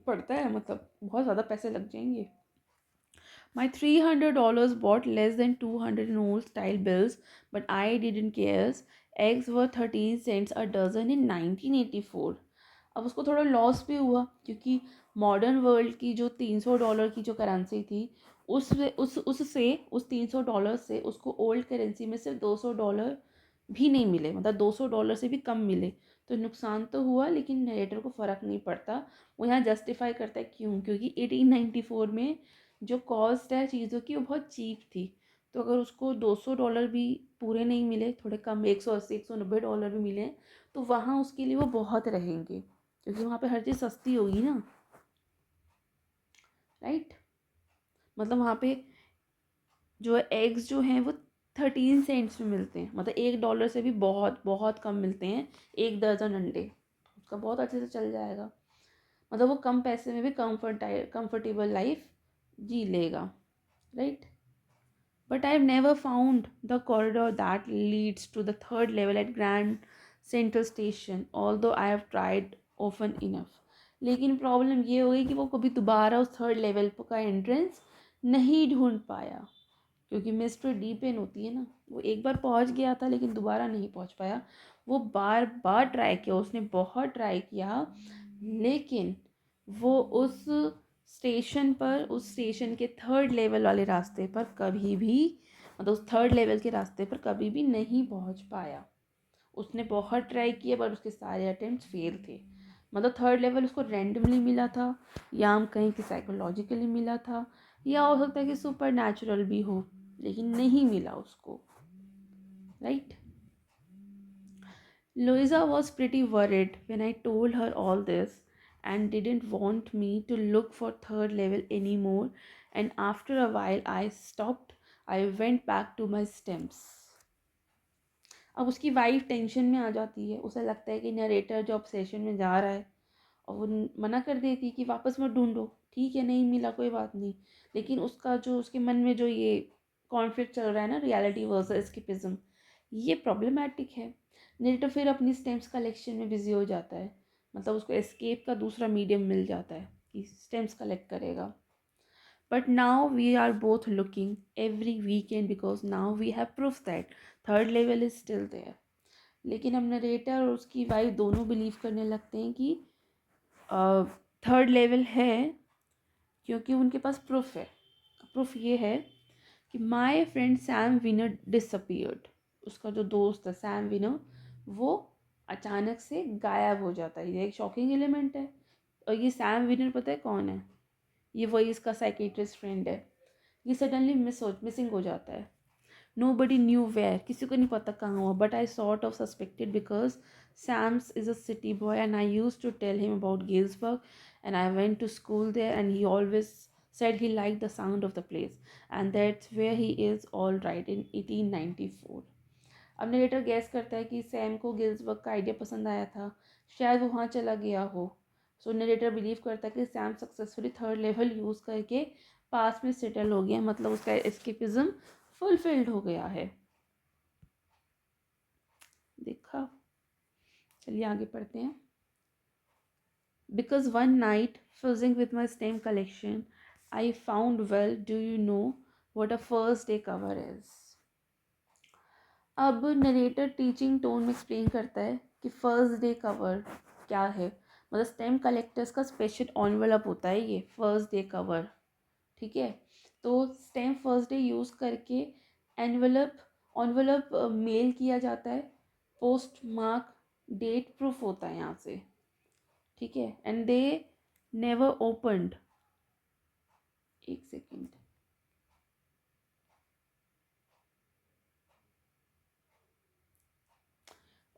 पड़ता है, मतलब बहुत ज़्यादा पैसे लग जाएंगे। My $300 bought less than 200 in old style bills, but I didn't care. Eggs were 13 cents a dozen in 1984. अब उसको थोड़ा लॉस भी हुआ, क्योंकि मॉडर्न वर्ल्ड की जो $300 की जो करेंसी थी, उस $300 से उसको ओल्ड करेंसी में सिर्फ $200 भी नहीं मिले, मतलब $200 से भी कम मिले। तो नुकसान तो हुआ, लेकिन नरेटर को फ़र्क नहीं पड़ता। वो यहाँ जस्टिफाई करता है क्यों, क्योंकि 1894 में जो कॉस्ट है चीज़ों की वो बहुत चीप थी। तो अगर उसको $200 भी पूरे नहीं मिले, थोड़े कम 180 $190 भी मिले, तो वहाँ उसके लिए वो बहुत रहेंगे, क्योंकि वहाँ पे हर चीज़ सस्ती होगी ना, राइट। मतलब वहाँ पे जो एग्स जो हैं वो 13 सेंट्स में मिलते हैं, मतलब $1 से भी बहुत बहुत कम मिलते हैं एक दर्जन अंडे। उसका बहुत अच्छे से चल जाएगा, मतलब वो कम पैसे में भी कंफर्टेबल लाइफ जी लेगा, right. But I've never found the corridor that leads to the third level at Grand Central Station, although I have tried often enough. लेकिन प्रॉब्लम ये हो गई कि वो कभी दोबारा उस थर्ड लेवल का एंट्रेंस नहीं ढूंढ पाया, क्योंकि मिस्ट्री डीप इन होती है ना। वो एक बार पहुंच गया था लेकिन दोबारा नहीं पहुंच पाया। वो बार बार ट्राई किया, उसने बहुत ट्राई किया, लेकिन वो उस स्टेशन के थर्ड लेवल वाले रास्ते पर कभी भी, मतलब उस थर्ड लेवल के रास्ते पर कभी भी नहीं पहुंच पाया। उसने बहुत ट्राई किया पर उसके सारे अटेम्प्ट फेल थे। मतलब थर्ड लेवल उसको रैंडमली मिला था, या हम कहीं कि साइकोलॉजिकली मिला था, या हो सकता है कि सुपर नेचुरल भी हो, लेकिन नहीं मिला उसको, right. Louisa was pretty worried when I told her all this and didn't want me to look for third level anymore, and after a while I stopped. I went back to my stems. अब उसकी wife tension में आ जाती है, उसे लगता है कि नरेटर जो ऑब्सेशन में जा रहा है, और वो मना कर देती है कि वापस मत ढूंढो, ठीक है नहीं मिला कोई बात नहीं। लेकिन उसका जो उसके मन में जो ये कॉन्फ्लिक्ट चल रहा है ना, रियलिटी वर्सेस एस्केपिज्म, ये प्रॉब्लमेटिक है। नरेटर फिर अपनी स्टेम्स कलेक्शन में बिजी हो जाता है, मतलब उसको एस्केप का दूसरा मीडियम मिल जाता है कि स्टेम्स कलेक्ट करेगा। But now we are both looking every weekend because now we have proof that third level is still there. लेकिन अब नरेटर और उसकी वाइफ दोनों बिलीव करने लगते हैं कि थर्ड लेवल है, क्योंकि उनके पास प्रूफ है। प्रूफ ये है कि my friend Sam winner disappeared. उसका जो दोस्त है सैम विनर, वो अचानक से गायब हो जाता है। ये एक शॉकिंग एलिमेंट है। और ये सैम विनर पता है कौन है? ये वही इसका साइकेट्रिस्ट फ्रेंड है। ये सडनली मिसिंग हो जाता है। नो बडी न्यू वेयर, किसी को नहीं पता कहाँ हुआ, but I sort of suspected because Sam's is a city boy and I used to tell him about Galesburg and I went to school there and he always said he liked the sound of the place and that's where he is all right in 1894। अब narrator gas करता है कि Sam को गिल्सबर्ग का idea पसंद आया था, शायद वो वहाँ चला गया हो। सो नरेटर बिलीव करता है कि Sam successfully third level use करके पास में सेटल हो गया, मतलब उसका एस्केपिज्म फुलफिल्ड हो गया है। देखा? चलिए आगे पढ़ते हैं। Because one night fizzing with my stem collection I found well do you know what a first day cover is. अब नरेटर टीचिंग टोन में एक्सप्लेन करता है कि फर्स्ट डे कवर क्या है। मतलब स्टेम कलेक्टर्स का स्पेशल एनवेलप होता है ये फर्स्ट डे कवर। ठीक है, तो स्टेम फर्स्ट डे यूज़ करके एनवेलप एनवेलप मेल किया जाता है। पोस्ट मार्क डेट प्रूफ होता है यहाँ से। ठीक है, एंड दे नेवर ओपनड। एक सेकेंड।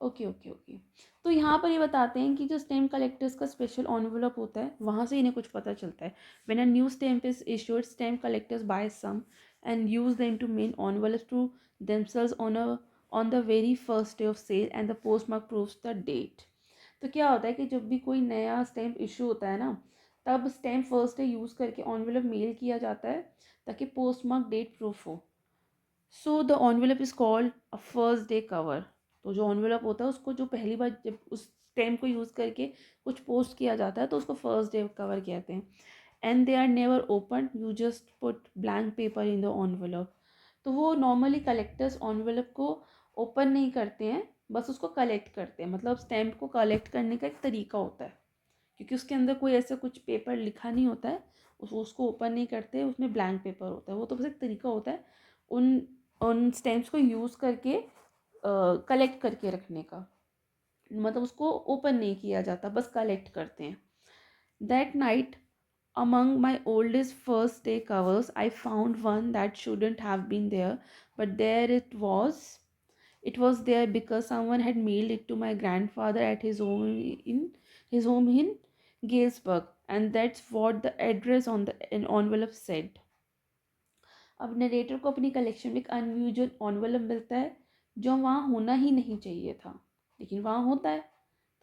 Okay okay okay. तो यहाँ पर ये बताते हैं कि जो स्टेम कलेक्टर्स का स्पेशल एनवेलप होता है वहाँ से इन्हें कुछ पता चलता है। When a new stamp is issued stamp collectors buy some and use them to mail envelopes to themselves on the very first day of sale and the postmark proves the date. तो क्या होता है कि जब भी कोई नया stamp issue होता है ना, तब स्टैम्प फर्स्ट डे यूज़ करके एनवेलप मेल किया जाता है ताकि पोस्टमार्क डेट प्रूफ हो। So the envelope is called a first day cover. तो जो एनवेलप होता है उसको जो पहली बार जब उस स्टैम्प को यूज़ करके कुछ पोस्ट किया जाता है तो उसको फर्स्ट डे कवर कहते हैं। And they are never open, you just put blank paper in the envelope. तो वो नॉर्मली कलेक्टर्स एनवेलप को ओपन नहीं करते हैं, बस उसको कलेक्ट करते हैं। मतलब स्टैम्प को कलेक्ट करने का एक तरीका होता है, क्योंकि उसके अंदर कोई ऐसा कुछ पेपर लिखा नहीं होता है। उसको ओपन नहीं करते, उसमें ब्लैंक पेपर होता है। वो तो बस एक तरीका होता है उन उन स्टैम्प्स को यूज़ करके कलेक्ट करके रखने का। मतलब उसको ओपन नहीं किया जाता, बस कलेक्ट करते हैं। That night among my oldest first day covers I found one that shouldn't have been there, but there it was. It was there because someone had mailed it to my grandfather at his home in Galesburg, and that's what the address on the envelope said। अब narrator को अपनी collection में एक unusual envelope मिलता है जो वहाँ होना ही नहीं चाहिए था, लेकिन वहाँ होता है।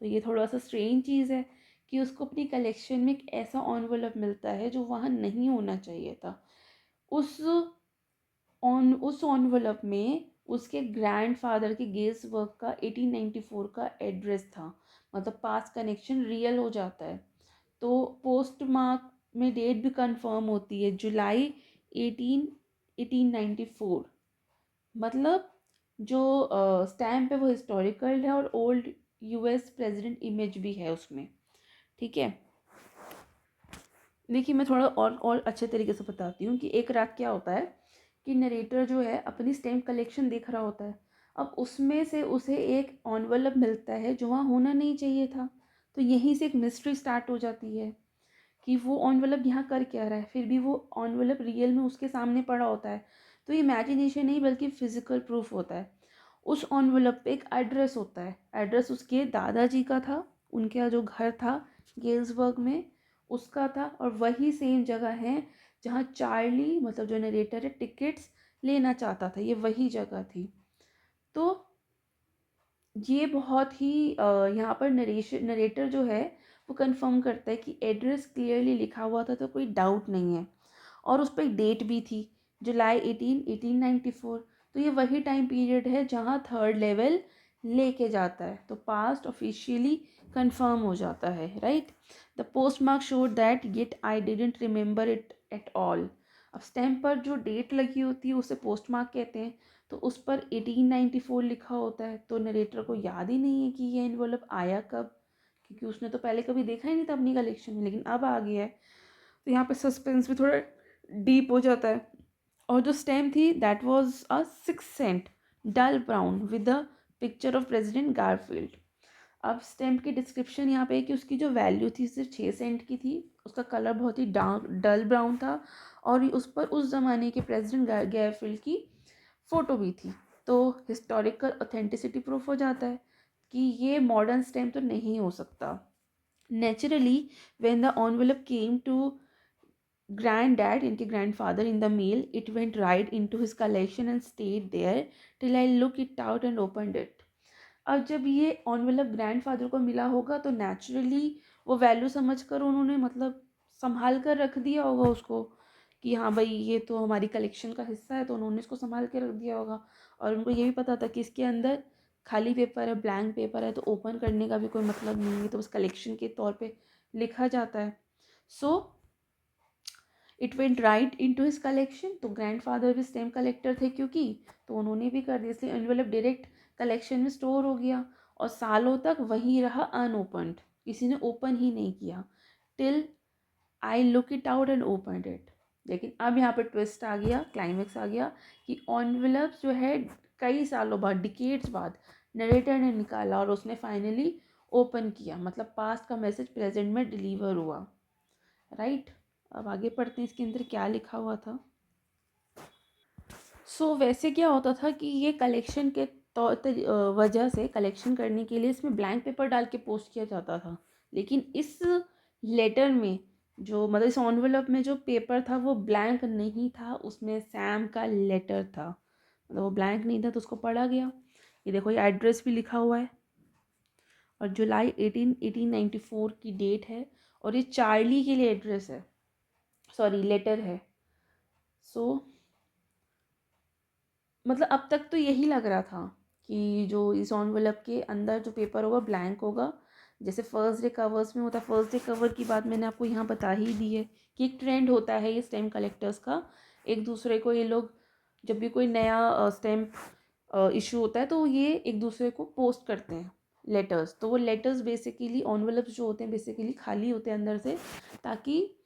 तो ये थोड़ा सा स्ट्रेंज चीज़ है कि उसको अपनी कलेक्शन में एक ऐसा एनवेलप मिलता है जो वहाँ नहीं होना चाहिए था। उस उस एनवेलप में उसके ग्रैंडफादर के गेल्सबर्ग का 1894 का एड्रेस था। मतलब पास कनेक्शन रियल हो जाता है। तो पोस्ट मार्क में डेट भी कंफर्म होती है, जुलाई 1894। मतलब जो स्टैम्प है वो हिस्टोरिकल है और ओल्ड यूएस प्रेसिडेंट इमेज भी है उसमें। ठीक है, देखिए मैं थोड़ा और अच्छे तरीके से बताती हूँ कि एक रात क्या होता है कि नरेटर जो है अपनी स्टैम्प कलेक्शन देख रहा होता है। अब उसमें से उसे एक एनवेलप मिलता है जो वहाँ होना नहीं चाहिए था। तो यहीं से एक मिस्ट्री स्टार्ट हो जाती है कि वो एनवेलप यहाँ कर क्या रहा है। फिर भी वो एनवेलप रियल में उसके सामने पड़ा होता है। तो इमेजिनेशन नहीं बल्कि फिजिकल प्रूफ होता है। उस एनवेलप पे एक एड्रेस होता है। एड्रेस उसके दादाजी का था, उनका जो घर था गेल्सबर्ग में उसका था, और वही सेम जगह है जहाँ चार्ली मतलब जो नरेटर है टिकट्स लेना चाहता था। ये वही जगह थी। तो ये बहुत ही यहाँ पर नरेटर जो है वो कंफर्म करता है कि एड्रेस क्लियरली लिखा हुआ था, तो कोई डाउट नहीं है। और उस पर एक डेट भी थी, जुलाई 1894। तो ये वही टाइम पीरियड है जहाँ थर्ड लेवल लेके जाता है। तो पास्ट ऑफिशियली कंफर्म हो जाता है, right. The post mark showed that yet I didn't remember it at all. अब स्टैम्प पर जो डेट लगी होती है उसे पोस्ट मार्क कहते हैं। तो उस पर 1894 लिखा होता है, तो नरेटर को याद ही नहीं है कि ये एनवेलप आया कब, क्योंकि उसने तो पहले कभी देखा ही नहीं था अपनी कलेक्शन में, लेकिन अब आ गया है। तो यहाँ पे सस्पेंस भी थोड़ा डीप हो जाता है। और जो स्टैम्प थी that was a 6 cent dull brown with a picture of President Garfield. अब स्टैम्प की डिस्क्रिप्शन यहाँ पे है कि उसकी जो वैल्यू थी सिर्फ 6 सेंट की थी, उसका कलर बहुत ही डार्क डल ब्राउन था, और उस पर उस ज़माने के प्रेसिडेंट गारफील्ड की फ़ोटो भी थी। तो हिस्टोरिकल ऑथेंटिसिटी प्रूफ हो जाता है कि ये मॉडर्न स्टैम्प तो नहीं हो सकता। Naturally when the envelope came to granddad into grandfather in the mail, it went right into his collection and stayed there till I looked it out and opened it. अब जब ये envelope grandfather को मिला होगा तो naturally वो value समझ कर उन्होंने मतलब संभाल कर रख दिया होगा उसको, कि हाँ भाई ये तो हमारी कलेक्शन का हिस्सा है, तो उन्होंने इसको संभाल के रख दिया होगा। और उनको ये भी पता था कि इसके अंदर खाली पेपर है, ब्लैंक पेपर है, तो ओपन करने का भी कोई मतलब नहीं है, तो बस कलेक्शन के तौर पे लिखा जाता है। So it went right into his collection. तो ग्रैंडफादर भी स्टैम्प कलेक्टर थे क्योंकि, तो उन्होंने भी कर दिया, इसलिए एनवेलप डायरेक्ट कलेक्शन में स्टोर हो गया और सालों तक वहीं रहा अनओपन्ड, किसी ने ओपन ही नहीं किया till I look it out and open it. लेकिन अब यहाँ पे ट्विस्ट आ गया, क्लाइमेक्स आ गया कि एनवेलप जो है कई सालों बाद, डिकेड्स बाद नरेटर ने निकाला और उसने फाइनली ओपन किया, मतलब पास्ट का मैसेज प्रेजेंट में डिलीवर हुआ। राइट, अब आगे पढ़ते हैं इसके अंदर क्या लिखा हुआ था। वैसे क्या होता था कि ये कलेक्शन के वजह से कलेक्शन करने के लिए इसमें ब्लैंक पेपर डाल के पोस्ट किया जाता था। लेकिन इस लेटर में जो मतलब इस एनवेलप में जो पेपर था वो ब्लैंक नहीं था, उसमें सैम का लेटर था, मतलब वो ब्लैंक नहीं था, तो उसको पढ़ा गया। ये देखो ये एड्रेस भी लिखा हुआ है और जुलाई 1894 की डेट है, और ये चार्ली के लिए एड्रेस है, सॉरी लेटर है। सो मतलब अब तक तो यही लग रहा था कि जो इस एनवेलप के अंदर जो पेपर होगा ब्लैंक होगा, जैसे फर्स्ट डे कवर्स में होता है। फर्स्ट डे कवर की बात मैंने आपको यहाँ बता ही दी है कि एक ट्रेंड होता है ये स्टैम्प कलेक्टर्स का, एक दूसरे को ये लोग जब भी कोई नया स्टैम्प इशू होता है तो ये एक दूसरे को पोस्ट करते हैं लेटर्स। तो वो लेटर्स बेसिकली एनवेलप्स जो होते हैं बेसिकली खाली होते हैं अंदर से, ताकि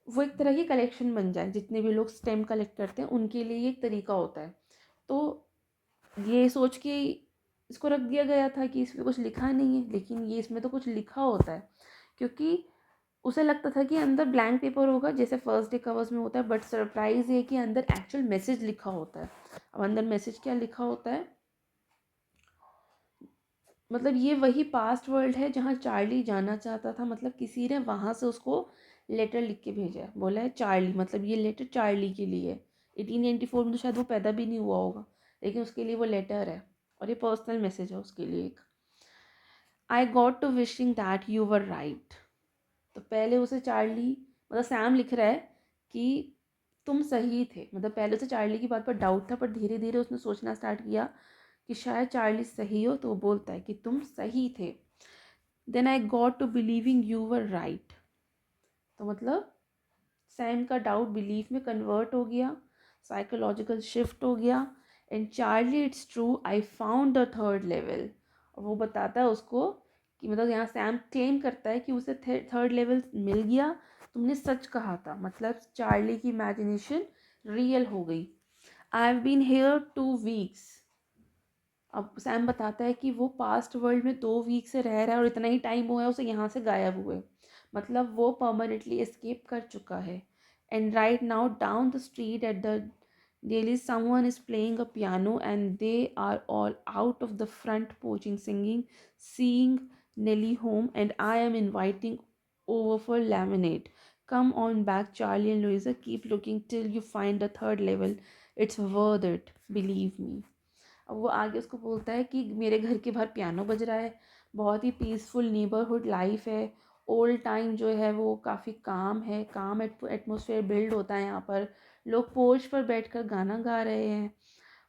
वो एक तरह की कलेक्शन बन जाए, जितने भी लोग स्टैम्प कलेक्ट करते हैं उनके लिए ये एक तरीका होता है। तो ये सोच के इसको रख दिया गया था कि इसमें कुछ लिखा नहीं है, लेकिन ये इसमें तो कुछ लिखा होता है, क्योंकि उसे लगता था कि अंदर ब्लैंक पेपर होगा जैसे फर्स्ट डे कवर्स में होता है, बट सरप्राइज ये कि अंदर एक्चुअल मैसेज लिखा होता है। अब अंदर मैसेज क्या लिखा होता है, मतलब ये वही पास्ट वर्ल्ड है जहाँ चार्ली जाना चाहता था, मतलब किसी ने वहाँ से उसको लेटर लिख के भेजा है, बोला है चार्ली, मतलब ये लेटर चार्ली के लिए है। 1894 में तो शायद वो पैदा भी नहीं हुआ होगा, लेकिन उसके लिए वो लेटर है और ये पर्सनल मैसेज है उसके लिए एक। I got to wishing that you were right. तो पहले उसे चार्ली मतलब सैम लिख रहा है कि तुम सही थे, मतलब पहले उसे चार्ली की बात पर डाउट था, पर धीरे धीरे उसने सोचना स्टार्ट किया कि शायद चार्ली सही हो, तो वो बोलता है कि तुम सही थे। Then I got to believing you were right. तो मतलब सैम का डाउट बिलीफ में कन्वर्ट हो गया, साइकोलॉजिकल शिफ्ट हो गया। And Charlie it's true I found the third level. और वो बताता है उसको कि मतलब यहाँ सैम क्लेम करता है कि उसे थर्ड लेवल मिल गया, तुमने सच कहा था, मतलब चार्ली की इमेजिनेशन रियल हो गई। I have been here 2 weeks. अब सैम बताता है कि वो पास्ट वर्ल्ड में 2 वीक से रह रहा है और इतना ही टाइम हुआ है उसे यहाँ से गायब हुए, मतलब वो परमानेंटली एस्केप कर चुका है। And right now down the street at the Daly's someone is playing a piano and they are all out of the front पोचिंग singing seeing Nellie home and I am inviting over for laminate. Come on back, Charlie and Louisa. Keep looking till you find the third level. It's worth it, believe me. अब वो आगे उसको बोलता है कि मेरे घर के बाहर पियानो बज रहा है, बहुत ही पीसफुल नेबरहुड लाइफ है, ओल्ड टाइम जो है वो काफ़ी काम है, काम एटमोसफेयर बिल्ड होता है यहाँ पर, लोग पोर्च पर बैठकर गाना गा रहे हैं।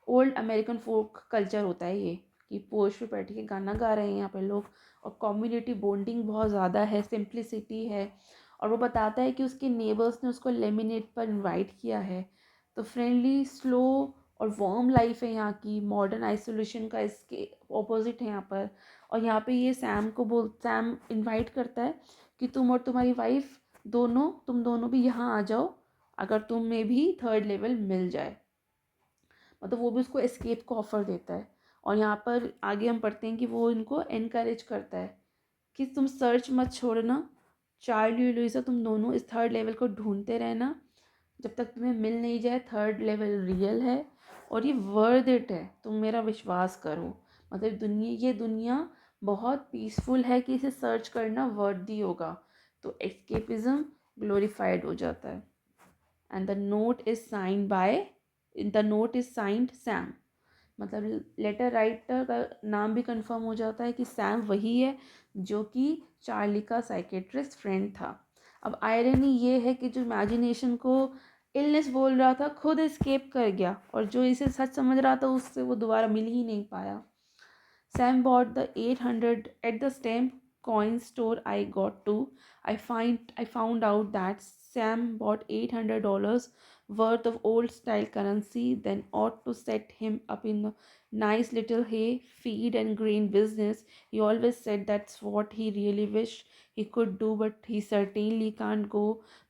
ओल्ड अमेरिकन फोक कल्चर होता है ये, कि पोर्च पे बैठ के गाना गा रहे हैं यहाँ पे लोग, और कम्युनिटी बॉन्डिंग बहुत ज़्यादा है, सिंप्लिसिटी है। और वो बताता है कि उसके नेबर्स ने उसको लेमिनेट पर इनवाइट किया है। तो फ्रेंडली स्लो और वार्म लाइफ है यहाँ की, मॉडर्न आइसोलेशन का इसके ऑपोजिट है यहाँ पर। और यहाँ पे ये सैम इनवाइट करता है कि तुम और तुम्हारी वाइफ दोनों तुम दोनों भी यहाँ आ जाओ अगर तुम्हें भी थर्ड लेवल मिल जाए। मतलब वो भी उसको एस्केप का ऑफर देता है। और यहाँ पर आगे हम पढ़ते हैं कि वो इनको एनकरेज करता है कि तुम सर्च मत छोड़ना, चार्ली और लुइसा तुम दोनों इस थर्ड लेवल को ढूंढते रहना जब तक तुम्हें मिल नहीं जाए। थर्ड लेवल रियल है और ये वर्थ इट है, तुम मेरा विश्वास करो। मतलब ये दुनिया बहुत पीसफुल है कि इसे सर्च करना वर्दी होगा। तो एस्केपिज्म ग्लोरीफाइड हो जाता है। And the note is signed Sam. मतलब लेटर राइटर का नाम भी कंफर्म हो जाता है कि सैम वही है जो कि चार्ली का साइकेट्रिस्ट फ्रेंड था। अब आयरनी ये है कि जो इमेजिनेशन को इलनेस बोल रहा था खुद एस्केप कर गया, और जो इसे सच समझ रहा था उससे वो दोबारा मिल ही नहीं पाया। Sam bought the 800 at the stamp coin store I got to. I found out that Sam bought $800 worth of old style currency, then ought to set him up in a nice little hay, feed and grain business. He always said that's what he really wished he could do, but he certainly can't go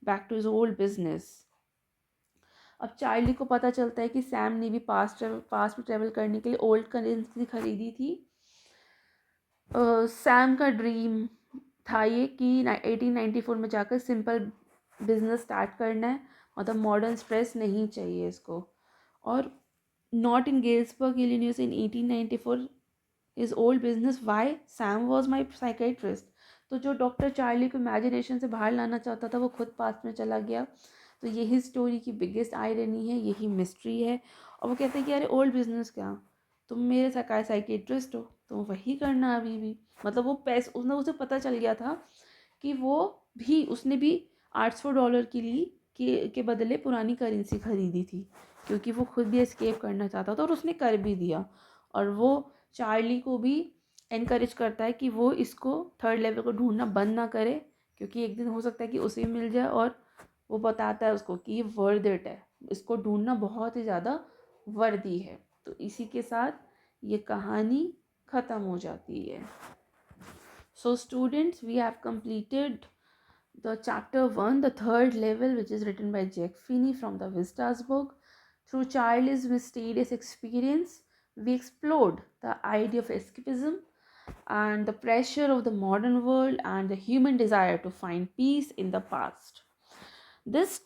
back to his old business. अब Charlie को पता चलता है कि Sam ने भी past में travel करने के लिए ओल्ड करेंसी खरीदी थी। सैम का ड्रीम था ये कि 1894 में जाकर सिंपल बिजनेस स्टार्ट करना है। मतलब मॉडर्न स्ट्रेस नहीं चाहिए इसको। और not in Galesburg Illinois in 1894 is old business why Sam was my psychiatrist. तो जो डॉक्टर चार्ली को इमेजिनेशन से बाहर लाना चाहता था वो खुद पास में चला गया। तो यही स्टोरी की बिगेस्ट आयरनी है, यही मिस्ट्री है। और वो कहते हैं कि अरे ओल्ड बिजनेस क्या, तुम मेरे साइकेट्रिस्ट हो, तो वही करना अभी भी। मतलब वो पैसे उसने उसे पता चल गया था कि वो भी उसने भी $800 के बदले पुरानी करेंसी खरीदी थी, क्योंकि वो खुद भी एस्केप करना चाहता था और उसने कर भी दिया। और वो चार्ली को भी इनकरेज करता है कि वो इसको थर्ड लेवल को ढूंढना बंद ना करे, क्योंकि एक दिन हो सकता है कि उसे मिल जाए। और वो बताता है उसको कि ये वर्थ इट है, इसको ढूंढना बहुत ही ज़्यादा वर्दी है। तो इसी के साथ ये कहानी ख़त्म हो जाती है। So students, we have completed the chapter 1, the third level, which is written by Jack Finney from the Vistas book. Through Charlie's mysterious experience, we explored the idea of escapism and the pressure of the modern world and the human desire to find peace in the past. This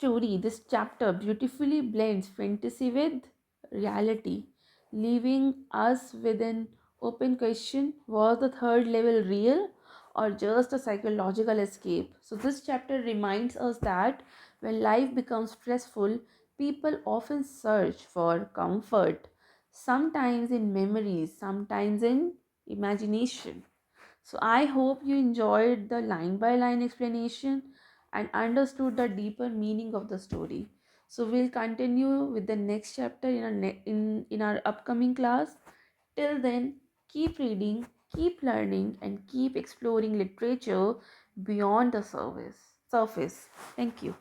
chapter beautifully blends fantasy with reality, leaving us with an open question: was the third level real or just a psychological escape? So, this chapter reminds us that when life becomes stressful, people often search for comfort, sometimes in memories, sometimes in imagination. So I hope you enjoyed the line by line explanation and understood the deeper meaning of the story. So we'll continue with the next chapter in our upcoming class. Till then, keep reading, keep learning, and keep exploring literature beyond the surface. Thank you.